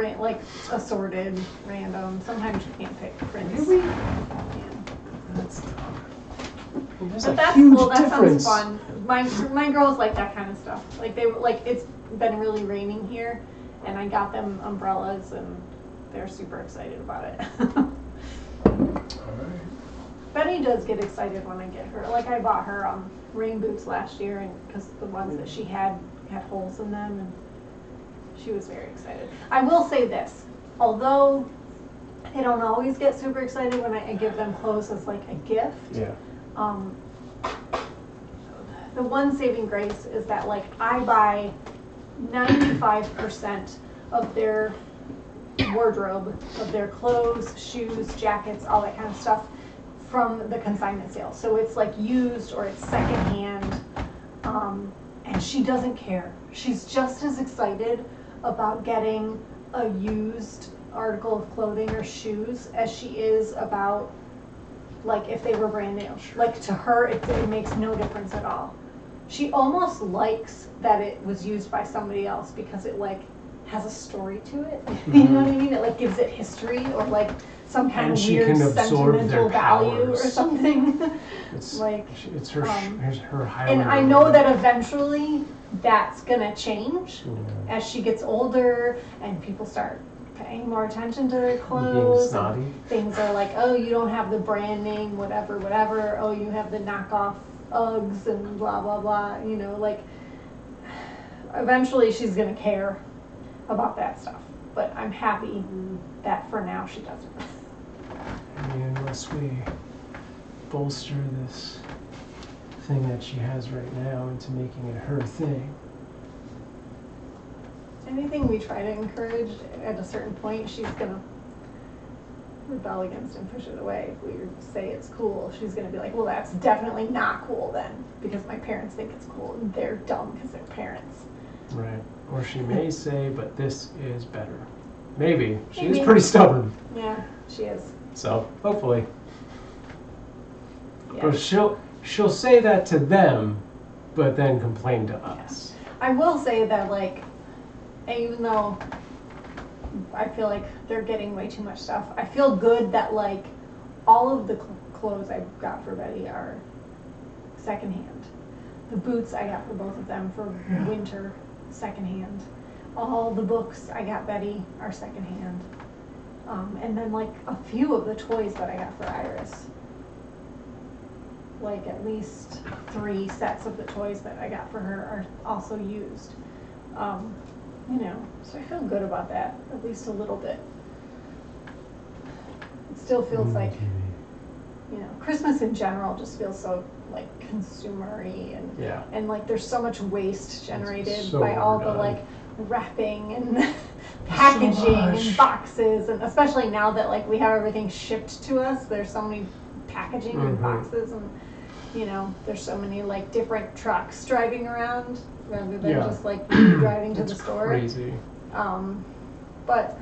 assorted, random. Sometimes you can't pick prints. Really? Yeah. That's tough. There's But a that's huge cool. That difference. sounds fun. My girls like that kind of stuff. Like it's been really raining here, and I got them umbrellas, and they're super excited about it. All right. Betty does get excited when I get her. Like I bought her rain boots last year, and because the ones that she had holes in them, and she was very excited. I will say this, although I don't always get super excited when I give them clothes as like a gift. Yeah. The one saving grace is that like I buy 95% of their wardrobe, of their clothes, shoes, jackets, all that kind of stuff from the consignment sale. So it's like used or it's secondhand, and she doesn't care. She's just as excited about getting a used article of clothing or shoes as she is about like if they were brand new. Like to her, it makes no difference at all. She almost likes that it was used by somebody else because it like has a story to it. You know what I mean? It like gives it history or like some kind of weird sentimental value or something. It's like it's her highlight. And I know that eventually that's gonna change as she gets older and people start paying more attention to their clothes. Things are like, oh, you don't have the brand name, whatever. Oh, you have the knockoff Uggs and blah blah blah. Like eventually she's gonna care about that stuff. But I'm happy that for now she doesn't. Unless we bolster this thing that she has right now into making it her thing. Anything we try to encourage at a certain point, she's gonna rebel against and push it away. If we say it's cool, she's gonna be like, well, that's definitely not cool then, because my parents think it's cool and they're dumb because they're parents. Right. Or she may say, but this is better. Maybe. She is pretty stubborn. Yeah, she is. So, hopefully. Yeah. But she'll say that to them, but then complain to us. I will say that, like, even though I feel like they're getting way too much stuff, I feel good that, like, all of the clothes I got for Betty are secondhand. The boots I got for both of them for winter, secondhand. All the books I got Betty are secondhand. And then, like, a few of the toys that I got for Iris. Like, at least 3 sets of the toys that I got for her are also used. So I feel good about that, at least a little bit. It still feels like, Christmas in general just feels so, like, consumer-y and like, there's so much waste generated by all the, like, wrapping and packaging and boxes, and especially now that, like, we have everything shipped to us, there's so many packaging and boxes, and you know, there's so many like different trucks driving around rather than Yeah. just like you driving to It's the store. crazy. But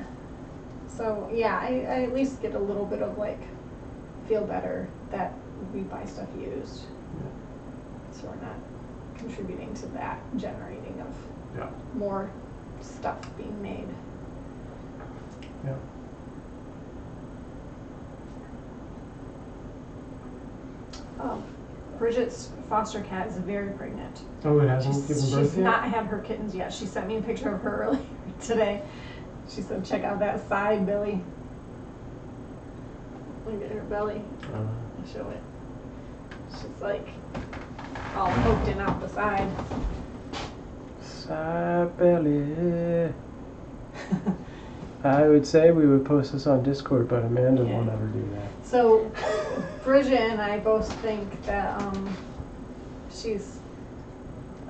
so yeah, I at least get a little bit of like feel better that we buy stuff used. So we're not contributing to that generating of Yeah. more stuff being made. Yeah. Bridget's foster cat is very pregnant. Oh, it hasn't given birth She's yet? not had her kittens yet. She sent me a picture of her earlier today. She said, check out that side belly. Look at her belly. I'll show it. She's like all poked in out the side. Side belly. I would say we would post this on Discord, but Amanda won't ever do that. So Bridget and I both think that she's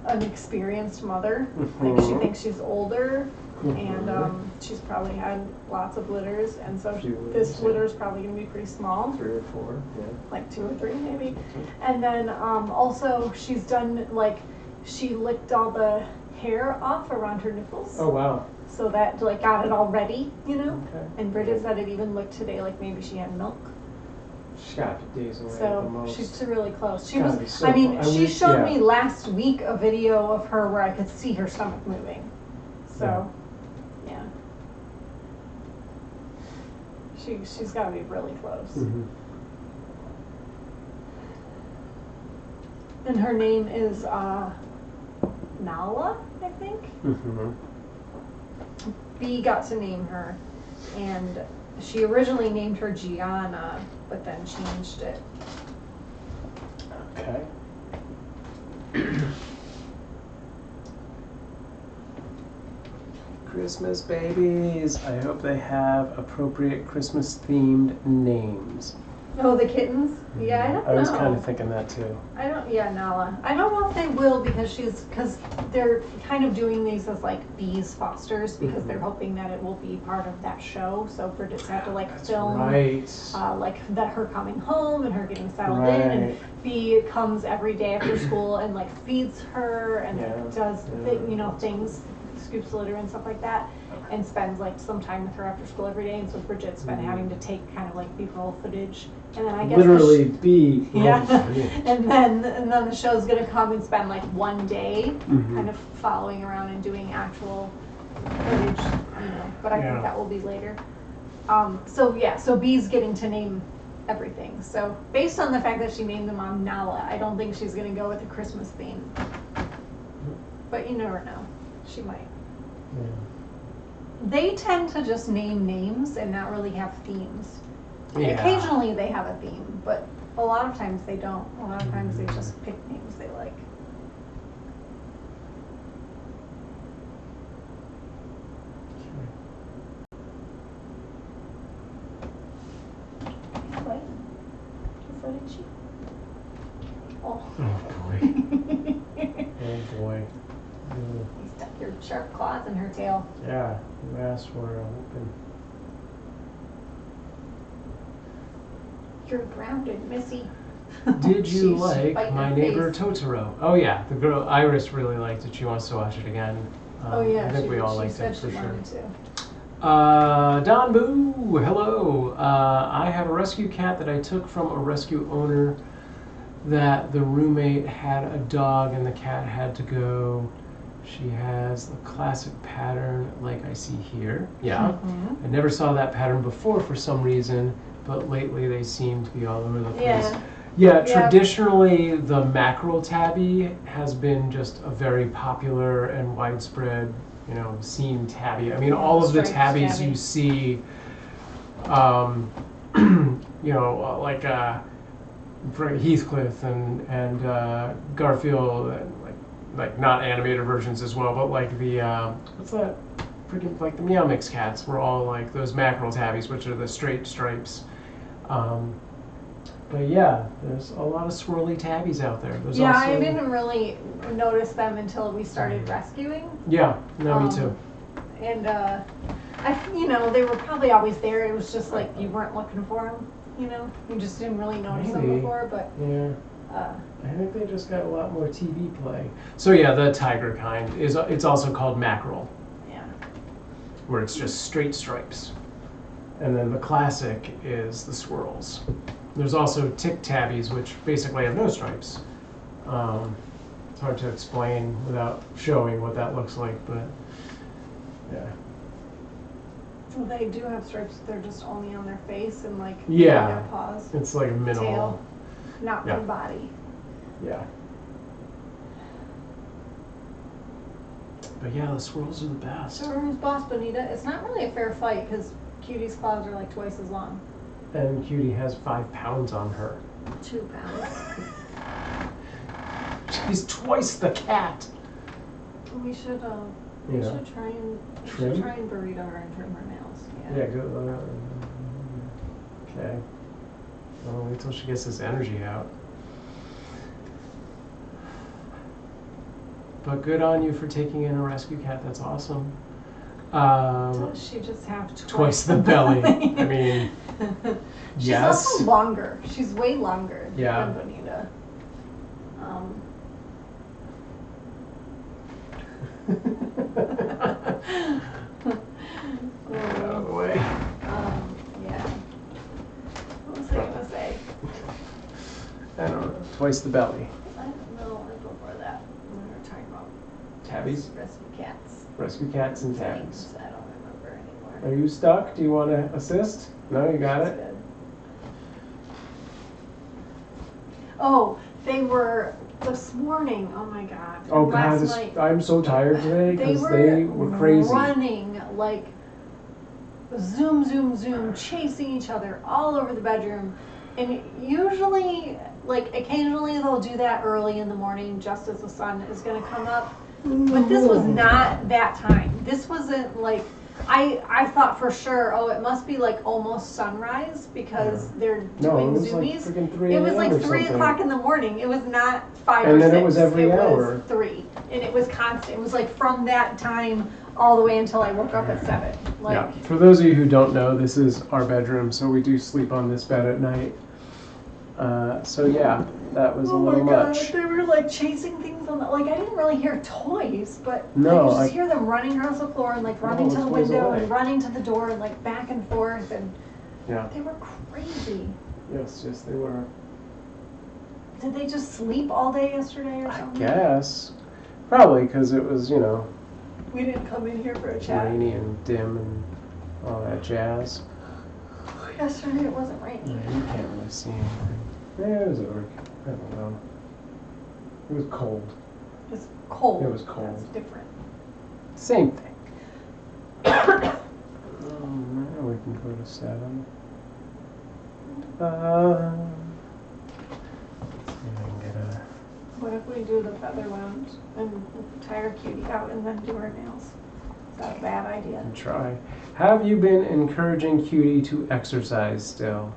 an experienced mother. Like she thinks she's older, and she's probably had lots of litters, and so this litter is probably going to be pretty small. 3 or 4, yeah. Like 2 or 3 maybe. And then also she's done, like, she licked all the hair off around her nipples. Oh, wow. So that like got it all ready, you know? Okay. And Bridget said it even looked today like maybe she had milk. She's got to be days away at the So most. she's really close. She Gotta be was, so I mean, close. she showed yeah. me last week a video of her where I could see her stomach moving. So, yeah. She's got to be really close. Mhm. And her name is Nala, I think. Mhm. B got to name her, and she originally named her Gianna, but then changed it. Okay. Christmas babies. I hope they have appropriate Christmas themed names. Oh, the kittens? Yeah, I don't know. I was kind of thinking that too. Nala. I don't know if they will because they're kind of doing these as like B's Fosters because they're hoping that it will be part of that show. So Bridget's had to like That's film right. like that her coming home and her getting settled in, Right. and B comes every day after school and like feeds her and does things, scoops the litter and stuff like that, and spends like some time with her after school every day. And so Bridget's been having to take kind of like B-roll footage, and then I guess Literally be. yeah, and then the show's gonna come and spend like one day kind of following around and doing actual footage, but I think that will be later. So B's getting to name everything. So based on the fact that she named the mom Nala, I don't think she's gonna go with a Christmas theme. But you never know. She might. Yeah. They tend to just name names and not really have themes. Yeah. Occasionally they have a theme, but a lot of times they don't. A lot of times they just pick names they like. What? Who farted she? Oh. Oh boy. Oh boy. You stuck your sharp claws in her tail. Yeah, you asked for a whooping. You're grounded, Missy. Did you She like bite My her Neighbor face. Totoro? Oh yeah, the girl Iris really liked it. She wants to watch it again. Oh yeah, I think we all liked said it she for sure. wanted to. Don Boo, hello. I have a rescue cat that I took from a rescue owner that the roommate had a dog and the cat had to go. She has the classic pattern like I see here. Yeah. I never saw that pattern before for some reason, but lately they seem to be all over the place. Yeah, traditionally the mackerel tabby has been just a very popular and widespread, seen tabby. I mean, all of the tabbies you see, like Heathcliff and Garfield, and like not animated versions as well, but like the what's that? Freaking like the Meow Mix cats were all like those mackerel tabbies, which are the straight stripes. But yeah, there's a lot of swirly tabbies out there. There's also, I didn't really notice them until we started rescuing. Yeah, no, me too. And they were probably always there. It was just like you weren't looking for them. You just didn't really notice them before. But I think they just got a lot more TV play. So yeah, the tiger kind it's also called mackerel, Yeah. where it's just straight stripes. And then the classic is the swirls. There's also tick tabbies, which basically have no stripes. It's hard to explain without showing what that looks like, but yeah. Well, they do have stripes. They're just only on their face and like Yeah. their paws, It's like a minimal. tail, not Yeah. their body. Yeah. But yeah, the swirls are the best. So who's boss, Bonita? It's not really a fair fight because Cutie's claws are like twice as long. And Cutie has 5 pounds on her. 2 pounds. She's twice the cat. We should Yeah. try and Trim? burrito her and trim her nails. Yeah, good. Okay. Well, wait till she gets this energy out. But good on you for taking in a rescue cat. That's awesome. Does she just have Twice the belly. I mean, she's yes. also longer. She's way longer Yeah. than Bonita. Get out of the way. Yeah. What was I gonna say? I don't know. Twice the belly. I don't know. Before that, we were talking about Tabbies? rescue cats. Rescue cats and tabbies. Names. I don't remember anymore. Are you stuck? Do you want to assist? No, you got it? Good. Oh, they were this morning. Oh my God. Oh God, Last night. I'm so tired today They because they were crazy. running like zoom, zoom, zoom, chasing each other all over the bedroom. And usually, like occasionally they'll do that early in the morning just as the sun is going to come up. But this was not that time. This wasn't like, I thought for sure, oh, it must be like almost sunrise because they're No, doing it was like zoomies. freaking 3 It was a.m. like or 3 something. o'clock in the morning. It was not 5 And or 6. then it was every It hour. was 3. And it was constant. It was like from that time all the way until I woke up at 7. Like, Yeah. For those of you who don't know, this is our bedroom, so we do sleep on this bed at night. So yeah, that was a oh my little God, much. they were like chasing things on the, like I didn't really hear toys, but No, I could just hear them running across the floor and like running to the toys window away. and running to the door and like back and forth and Yeah. they were crazy. Yes, they were. Did they just sleep all day yesterday or I something? guess. Probably because it was, We didn't come in here for a chat. rainy and dim and all that jazz. Yesterday it wasn't Yeah, raining. you can't really see anything. Yeah, it was at work. I don't know. It was cold. It's cold. It was cold. That's different. Same thing. Now we can go to 7. What if we do the feather wound and tire Cutie out and then do her nails? Is that a bad idea? And try. Have you been encouraging Cutie to exercise still?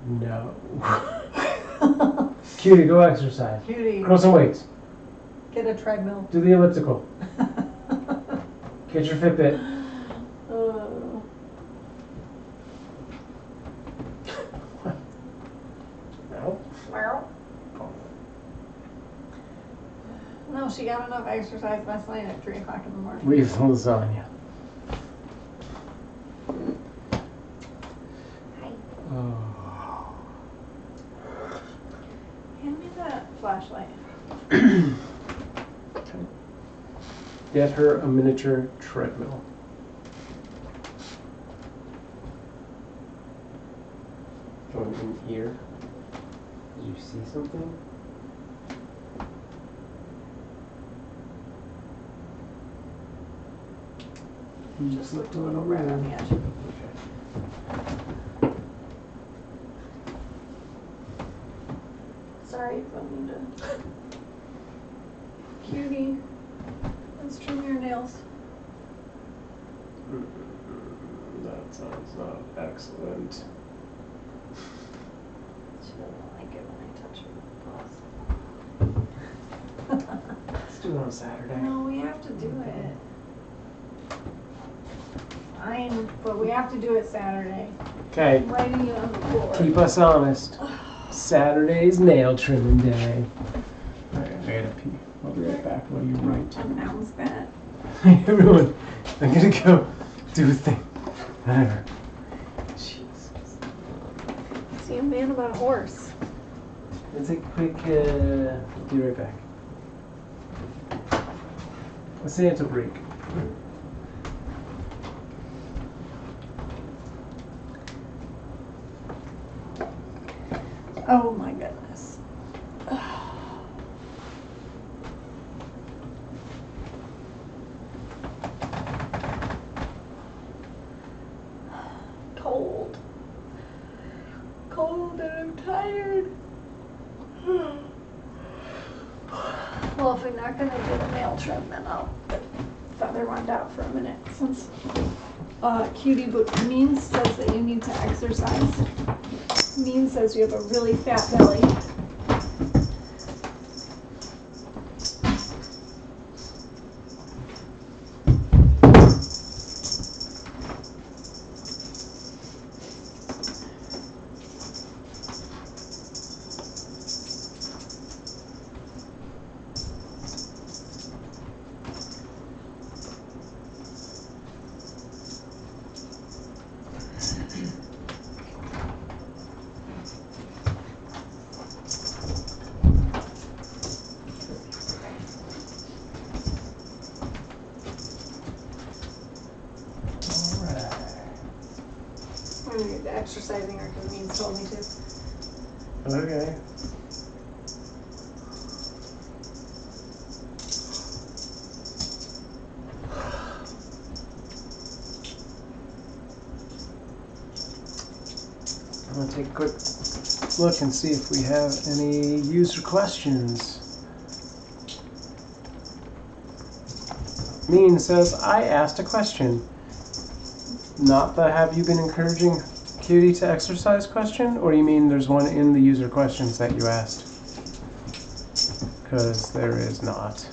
No. Cutie, go exercise. Cutie, Throw some weights. get a treadmill. Do the elliptical. Get your Fitbit. No. No, she got enough exercise last night at 3 o'clock in the morning. Leave the lasagna. Hi. Oh. Hand me that flashlight. Get her a miniature treadmill. Going in here. Did you see something? Just looked a little red on the edge. Sorry, Bonita. Cutie, let's trim your nails. That sounds not excellent. She doesn't like it when I touch her paws. Let's do it on Saturday. No, we have to do it. Fine, but we have to do it Saturday. Okay, I'm writing it on the floor. keep us honest. Saturday's nail trimming day. Alright, I gotta pee. I'll be right back while you write. Announce that. Everyone, I'm gonna go do a thing. Whatever. Jesus. See a man about a horse. Let's take a quick, be right back. Let's say it's a break. Oh my goodness. Cold. Cold and I'm tired. Well, if we're not going to do the nail trim, then I'll put feather wand out for a minute since Cutie Bonita says that you need to exercise. Mean says you have a really fat belly. Exercising or because Means told me to. Okay. I'm gonna take a quick look and see if we have any user questions. Mean says, I asked a question. Not the have you been encouraging Cutie to exercise question, or you mean there's one in the user questions that you asked? Because there is not.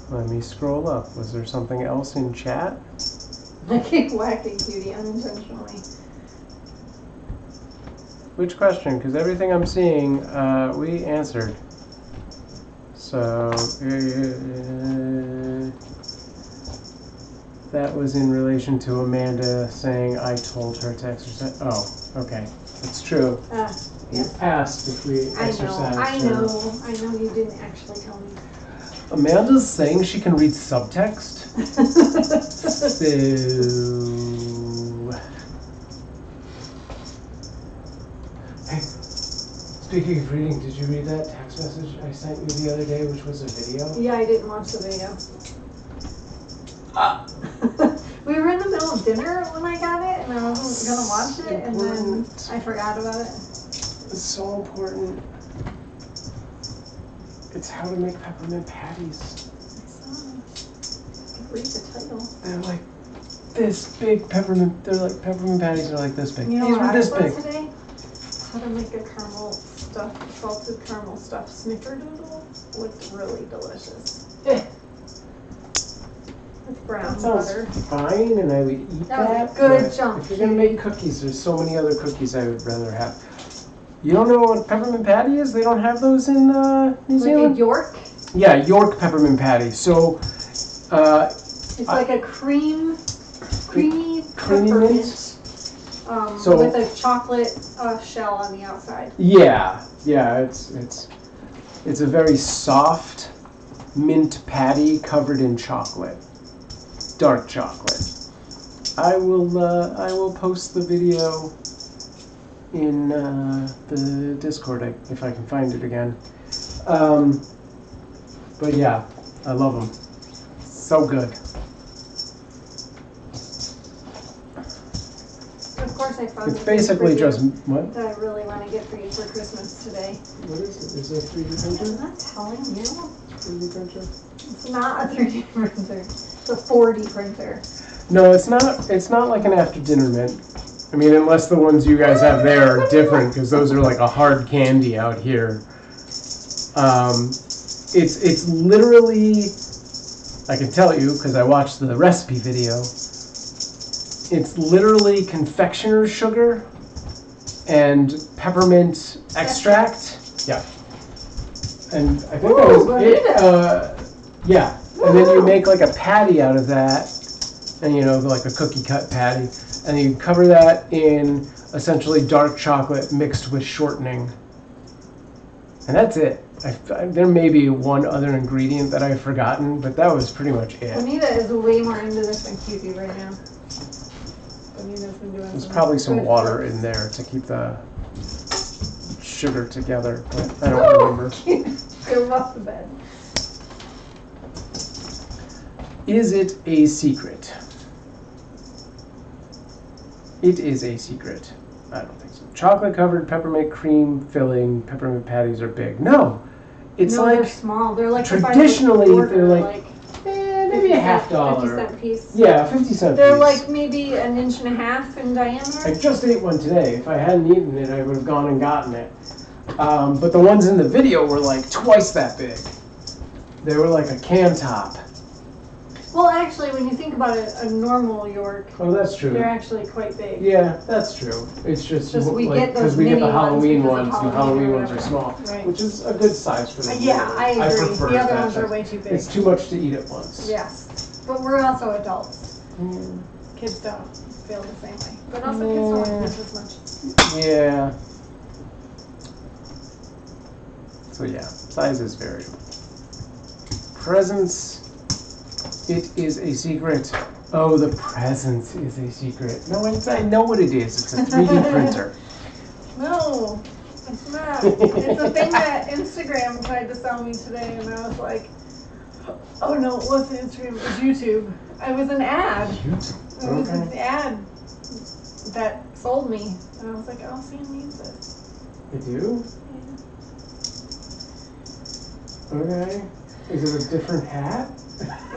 Let me scroll up. Was there something else in chat? I keep whacking Cutie unintentionally. Which question? Because everything I'm seeing, we answered. So, that was in relation to Amanda saying I told her to exercise. Oh, okay. It's true. You asked if we exercised. I know you didn't actually tell me. Amanda's saying she can read subtext. So, hey, speaking of reading, did you read that text message I sent you the other day, which was a video? Yeah, I didn't watch the video. We were in the middle of dinner when I got it, and I wasn't gonna watch it, and then I forgot about it. It's so important. It's how to make peppermint patties. Read the title. They're like this big peppermint. They're like peppermint patties are like this big. You know These what were I this saw big. today? How to make a caramel stuffed, salted caramel stuffed snickerdoodle. Looked really delicious. With brown butter. Fine, and I would eat That was a that. good but jump, If you're gonna make Cutie. cookies, there's so many other cookies I would rather have. You don't know what peppermint patty is? They don't have those in New Like Zealand. a York. Yeah, York peppermint patty. So, It's like a creamy peppermint. mint. So- with a chocolate shell on the outside. Yeah, it's a very soft mint patty covered in chocolate, dark chocolate. I will post the video in the Discord if I can find it again. But yeah, I love them. So good. Of course, I found It's basically just what? that I really want to get for you for Christmas today. What is it? Is it a 3D printer? I'm not telling you. 3D printer? It's not a 3D printer. It's a 4D printer. No, it's not. It's not like an after dinner mint. I mean, unless the ones you guys have there are different, because those are like a hard candy out here. It's literally, I can tell you because I watched the recipe video. It's literally confectioner's sugar and peppermint extract. Yeah. And I think that was it. Yeah. And then you make like a patty out of that, and like a cookie cut patty, and you cover that in essentially dark chocolate mixed with shortening. And that's it. There may be one other ingredient that I've forgotten, but that was pretty much it. Bonita is way more into this than Cutie right now. Bonita's been doing There's probably some water in there to keep the sugar together, but I don't remember. Go off the bed. Is it a secret? It is a secret. I don't think so. Chocolate covered peppermint cream filling peppermint patties are big. No, it's no, like they're small. They're like traditionally the they're like maybe a $50. 50-cent piece. Yeah, 50-cent They're piece. like maybe an inch and a half in diameter. I just ate one today. If I hadn't eaten it, I would have gone and gotten it. But the ones in the video were like twice that big. They were like a can top. Well, actually, when you think about it, a normal York, Oh, that's true. they're actually quite big. Yeah, that's true. It's just we like, get those we get the mini Halloween ones ones, and the Halloween Halloween or ones are whatever. small, Right. which is a good size for them. Yeah, I agree. prefer The other that ones are size. way too big. It's too much to eat at once. Yes, but we're also adults. Mm. Kids don't feel the same way. But also kids don't like this as much. Yeah. So yeah, sizes vary. Presents. It is a secret. Oh, the presents is a secret. No, I know what it is. It's a 3D printer. No, it's not. It's a thing that Instagram tried to sell me today, and I was like, oh no, it wasn't Instagram, it was YouTube. It was an ad. YouTube. It was an Okay. ad that sold me. And I was like, oh, Sam needs this. You do? Okay. Is it a different hat?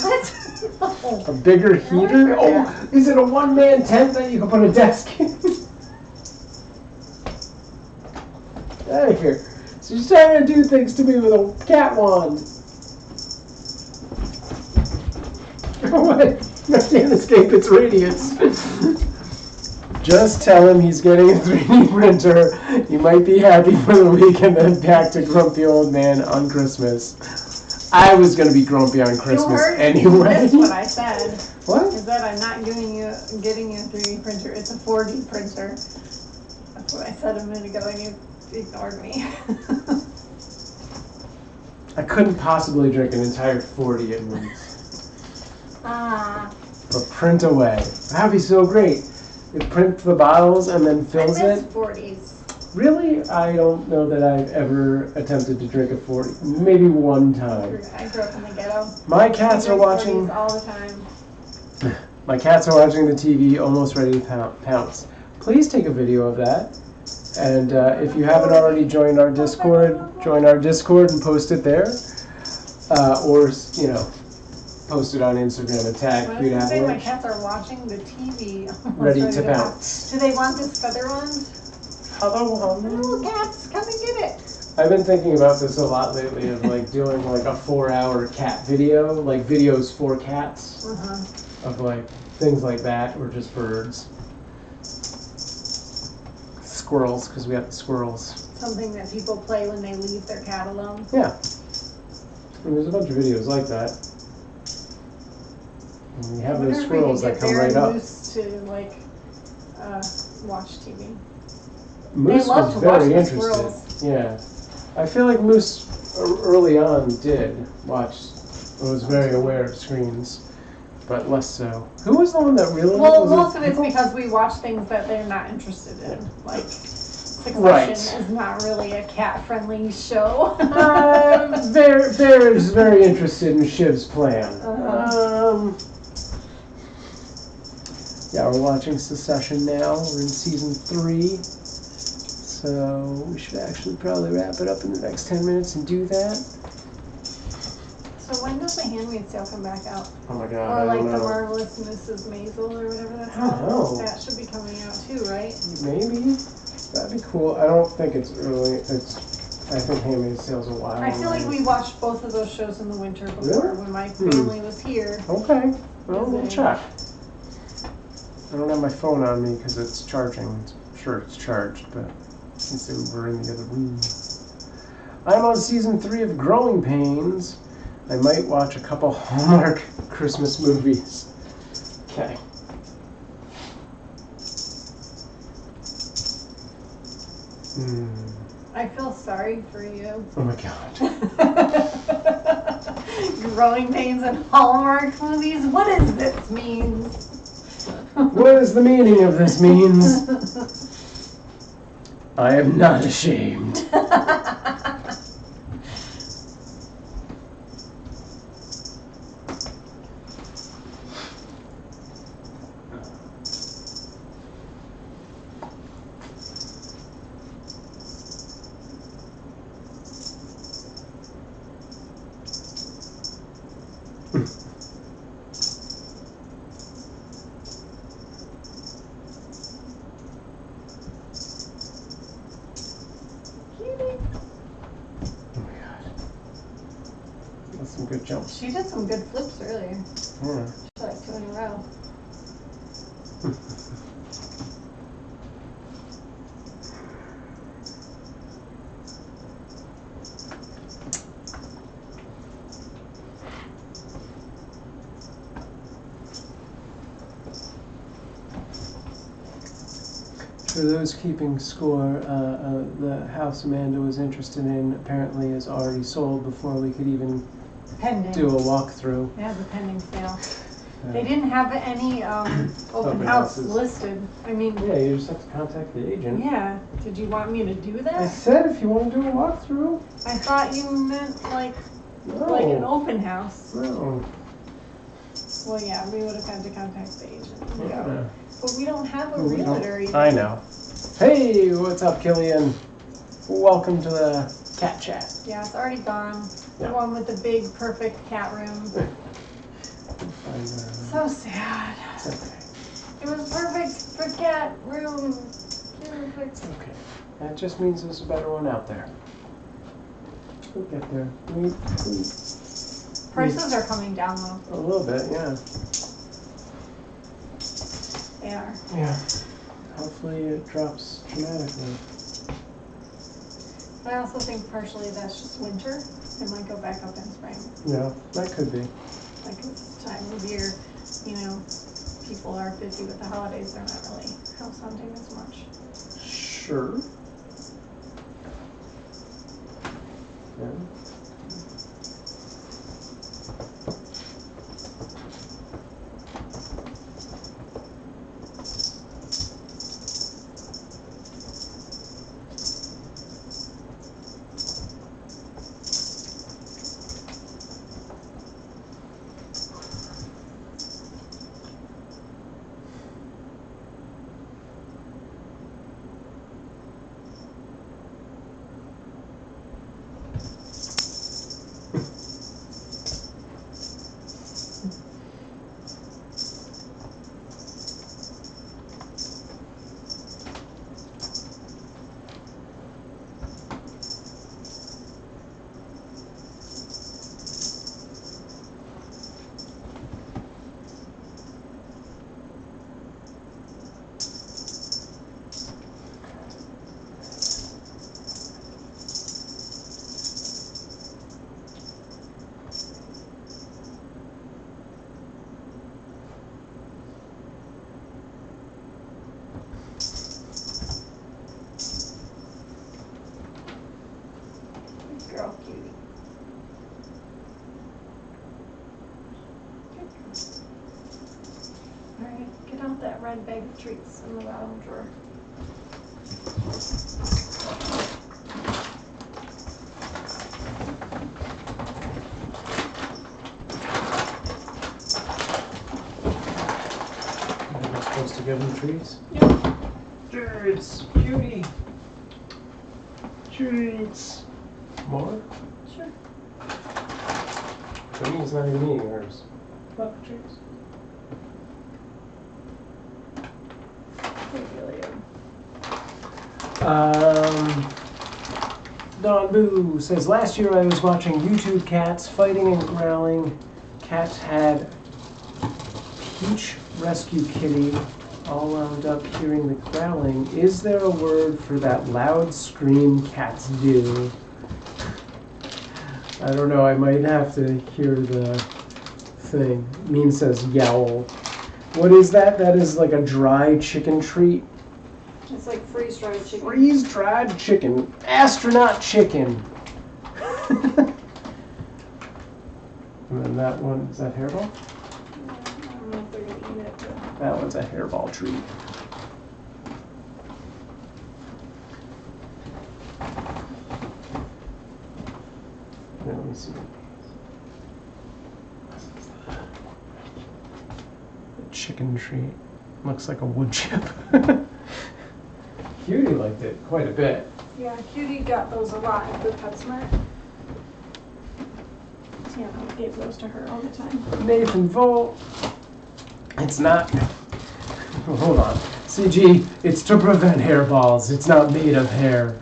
What? No. A bigger heater? Oh, is it a one-man tent that you can put a desk in? Out of here. So she's trying to do things to me with a cat wand. What? I can't escape its radiance. Just tell him he's getting a 3D printer. He might be happy for the week and then back to grumpy old man on Christmas. I was going to be grumpy on Christmas anyway. That's what I said. What? Is that I'm not getting you a 3D printer. It's a 4D printer. That's what I said a minute ago, and you ignored me. I couldn't possibly drink an entire 40 at once. But print away. That'd be so great. It prints the bottles and then fills I miss it. 40s. Really? I don't know that I've ever attempted to drink a 40. Maybe one time. I grew up in the ghetto. My cats are watching. 40s all the time. My cats are watching the TV, almost ready to pounce. Please take a video of that. And if you haven't already joined our Discord, join our Discord and post it there. Or, post it on Instagram and tag When Cute I say my Avalanche. cats are watching the TV. Ready to pounce. Do they want this feather one? Hello, Little cats, come and get it. I've been thinking about this a lot lately of doing a 4-hour cat video, like videos for cats, of things like that, or just birds. Squirrels, because we have the squirrels. Something that people play when they leave their cat alone. Yeah. And there's a bunch of videos like that. And we have those squirrels that come right up. Moose to watch TV. Moose love was to watch very the interested. squirrels. Yeah. I feel like Moose early on did watch, was very aware of screens, but less so. Who was the one that really? Well, was most it of it's people? because we watch things that they're not interested in. Like, Succession Right. is not really a cat-friendly show. Bear is very interested in Shiv's plan. Yeah, we're watching Succession now. We're in season 3. So we should actually probably wrap it up in the next 10 minutes and do that. So when does The Handmaid's Tale come back out? Oh my god, Or I like don't The know. Marvelous Mrs. Maisel or whatever that's I don't called? know. That should be coming out too, right? Maybe. That'd be cool. I don't think it's early. I think Handmaid's Tale's a while I feel like away. we watched both of those shows in the winter before Really? when my family was here. Okay. Well, we'll check. I don't have my phone on me because it's charging. I'm sure it's charged, but since they were in the other room. I'm on season 3 of Growing Pains. I might watch a couple Hallmark Christmas movies. Okay. I feel sorry for you. Oh my god. Growing Pains and Hallmark movies? What does this mean? What is the meaning of this means? I am not ashamed. That's some good jumps. She did some good flips earlier. Yeah. She's like 2 in a row. For those keeping score, the house Amanda was interested in apparently is already sold before we could even Pending. do a walkthrough. It has a pending sale. They didn't have any open Open house houses. listed. I mean, Yeah, you just have to contact the agent. yeah. Did you want me to do I that? said if you want to do a walkthrough. I thought you meant like No. an open house. No. Well, yeah, we would have had to contact the agent. Yeah. But we don't have a We don't- realtor either. I know. Hey, what's up, Killian? Welcome to the cat chat. Yeah, it's already gone. Yeah. The one with the big, perfect cat room. So sad. It's okay. It was perfect for cat room. Perfect. It's okay. That just means there's a better one out there. We'll get there. Prices are coming down though. A little bit, yeah. They are. Yeah. Hopefully it drops dramatically. But I also think partially that's just winter. It might go back up in spring. Yeah, that could be. Like this time of year, you know, people are busy with the holidays. They're not really house hunting as much. Sure. Yeah. Good girl, cutie. Alright, get out that red bag of treats in the bottom drawer. Am I supposed to give them treats? Yep. Treats, cutie. Treats. More? Sure. That means it's not even eating hers. Look, treats. They really are. Don Boo says, last year I was watching YouTube cats fighting and growling. Cats had Peach Rescue Kitty all wound up hearing the growling. Is there a word for that loud scream cats do? I don't know, I might have to hear the thing. Mean says yowl. What is that? That is like a dry chicken treat. It's like freeze-dried chicken. Freeze-dried chicken. Astronaut chicken. And then that one, is that hairball? I don't know if they're gonna eat it, but That one's a hairball treat. Let me see. A chicken treat. Looks like a wood chip. Cutie liked it quite a bit. yeah, Cutie got those a lot at the PetSmart. Yeah, I gave those to her all the time. Nathan Volt. It's not. Hold on. CG, it's to prevent hairballs. It's not made of hair.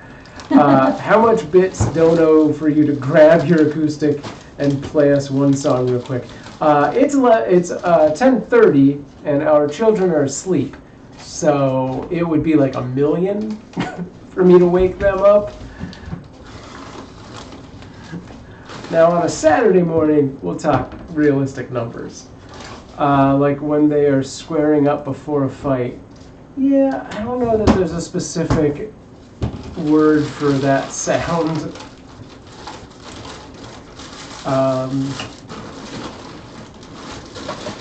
How much bits dono for you to grab your acoustic and play us one song real quick? It's 10:30 and our children are asleep, so it would be like 1,000,000 for me to wake them up. Now on a Saturday morning, we'll talk realistic numbers. Like when they are squaring up before a fight. Yeah, I don't know that there's a specific word for that sound.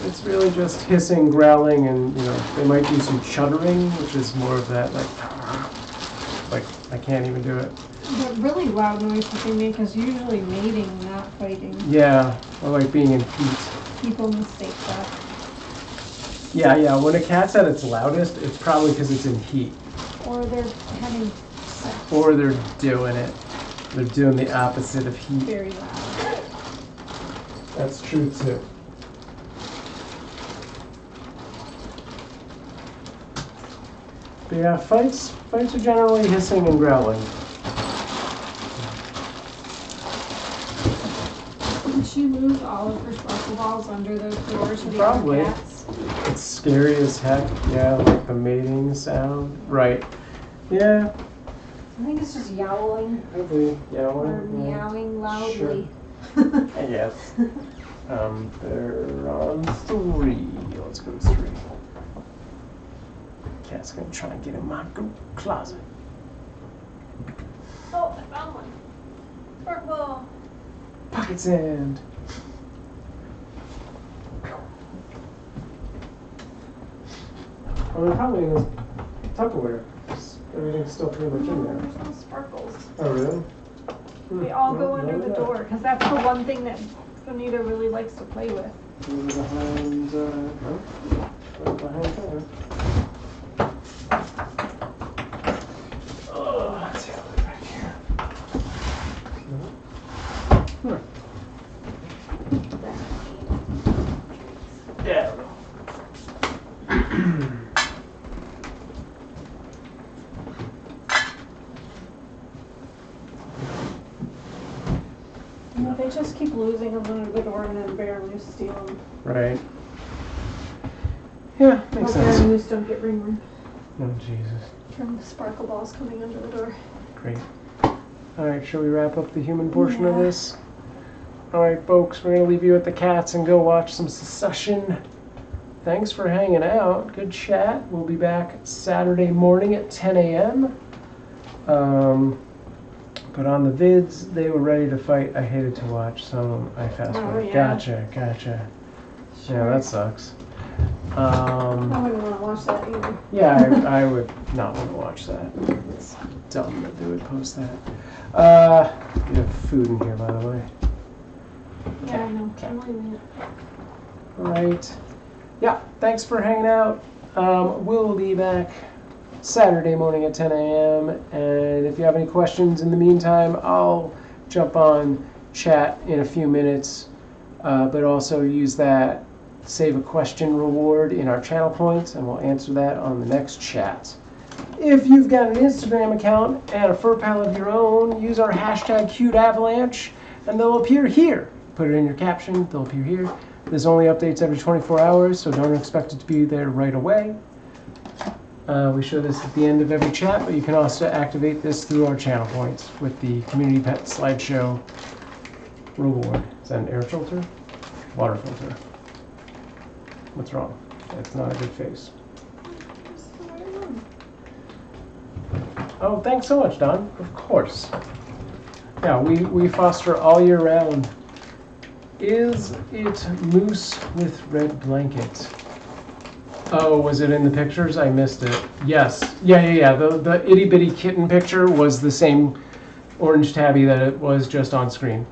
It's really just hissing, growling, and they might do some chuttering, which is more of that like I can't even do it. The really loud noise that they make is usually mating, not fighting. Yeah, or like being in heat. People mistake that. Yeah, when a cat's at its loudest, it's probably because it's in heat. Or they're having sex. Or they're doing it. They're doing the opposite of heat. Very loud. That's true too. But yeah, fights are generally hissing and growling. Did she move all of her sparkle balls under those doors for the Probably. other cats? It's scary as heck. Yeah, like the mating sound. Right. Yeah. I think it's just yowling Probably. Yeah. or meowing loudly. I guess. They're on 3. Let's go to 3. Cat's gonna try and get in my closet. Oh, I found one. Sparkle. Pocket sand. Well, they're probably in this Tupperware. Everything's still pretty much in No, there. there's no sparkles. Oh, really? They all go Well, under the yeah. door because that's the one thing that Bonita really likes to play with. These are behind, behind there. Oh, let's see, I'll put it back here. Yeah. They just keep losing them under the door and then Bear and Moose steal them. Right. Yeah, makes Bear and sense. Moose don't get ringworm Oh, Jesus. from the sparkle balls coming under the door. Great. Alright, shall we wrap up the human portion of Yeah. this? Alright, folks, we're going to leave you with the cats and go watch some Succession. Thanks for hanging out. Good chat. We'll be back Saturday morning at 10 a.m. But on the vids, they were ready to fight. I hated to watch some. I fast forward. yeah. Gotcha. Sure. Yeah, that sucks. I wouldn't want to watch that either. Yeah, I would not want to watch that. It's dumb that they would post that. We have food in here, by the way. Yeah, I know. I'm leaving it. Alright. Yeah, thanks for hanging out. We'll be back Saturday morning at 10 a.m. And if you have any questions in the meantime, I'll jump on chat in a few minutes. But also use that save a question reward in our channel points, and we'll answer that on the next chat. If you've got an Instagram account and a fur pal of your own, use our hashtag CuteAvalanche, and they'll appear here. Put it in your caption, they'll appear here. There's only updates every 24 hours, so don't expect it to be there right away. We show this at the end of every chat, but you can also activate this through our channel points with the Community Pet Slideshow reward. Is that an air filter? Water filter. What's wrong? That's not a good face. Oh, thanks so much, Don. Of course. Yeah, we foster all year round. Is it moose with red blanket? Oh, was it in the pictures? I missed it. Yes. Yeah. The itty bitty kitten picture was the same orange tabby that it was just on screen.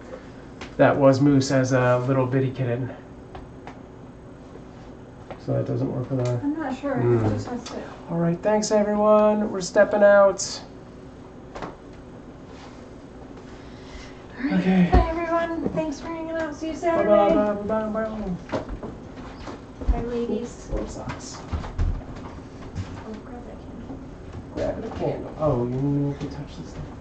That was Moose as a little bitty kitten. So that doesn't work with our... I'm not sure. I just missed it. All right, thanks everyone. We're stepping out. All right. Okay. Bye, everyone. Thanks for hanging out. See you Saturday. Bye. Bye, ladies. Little socks. Oh, grab that candle. Grab the candle. Oh, you need to touch this thing.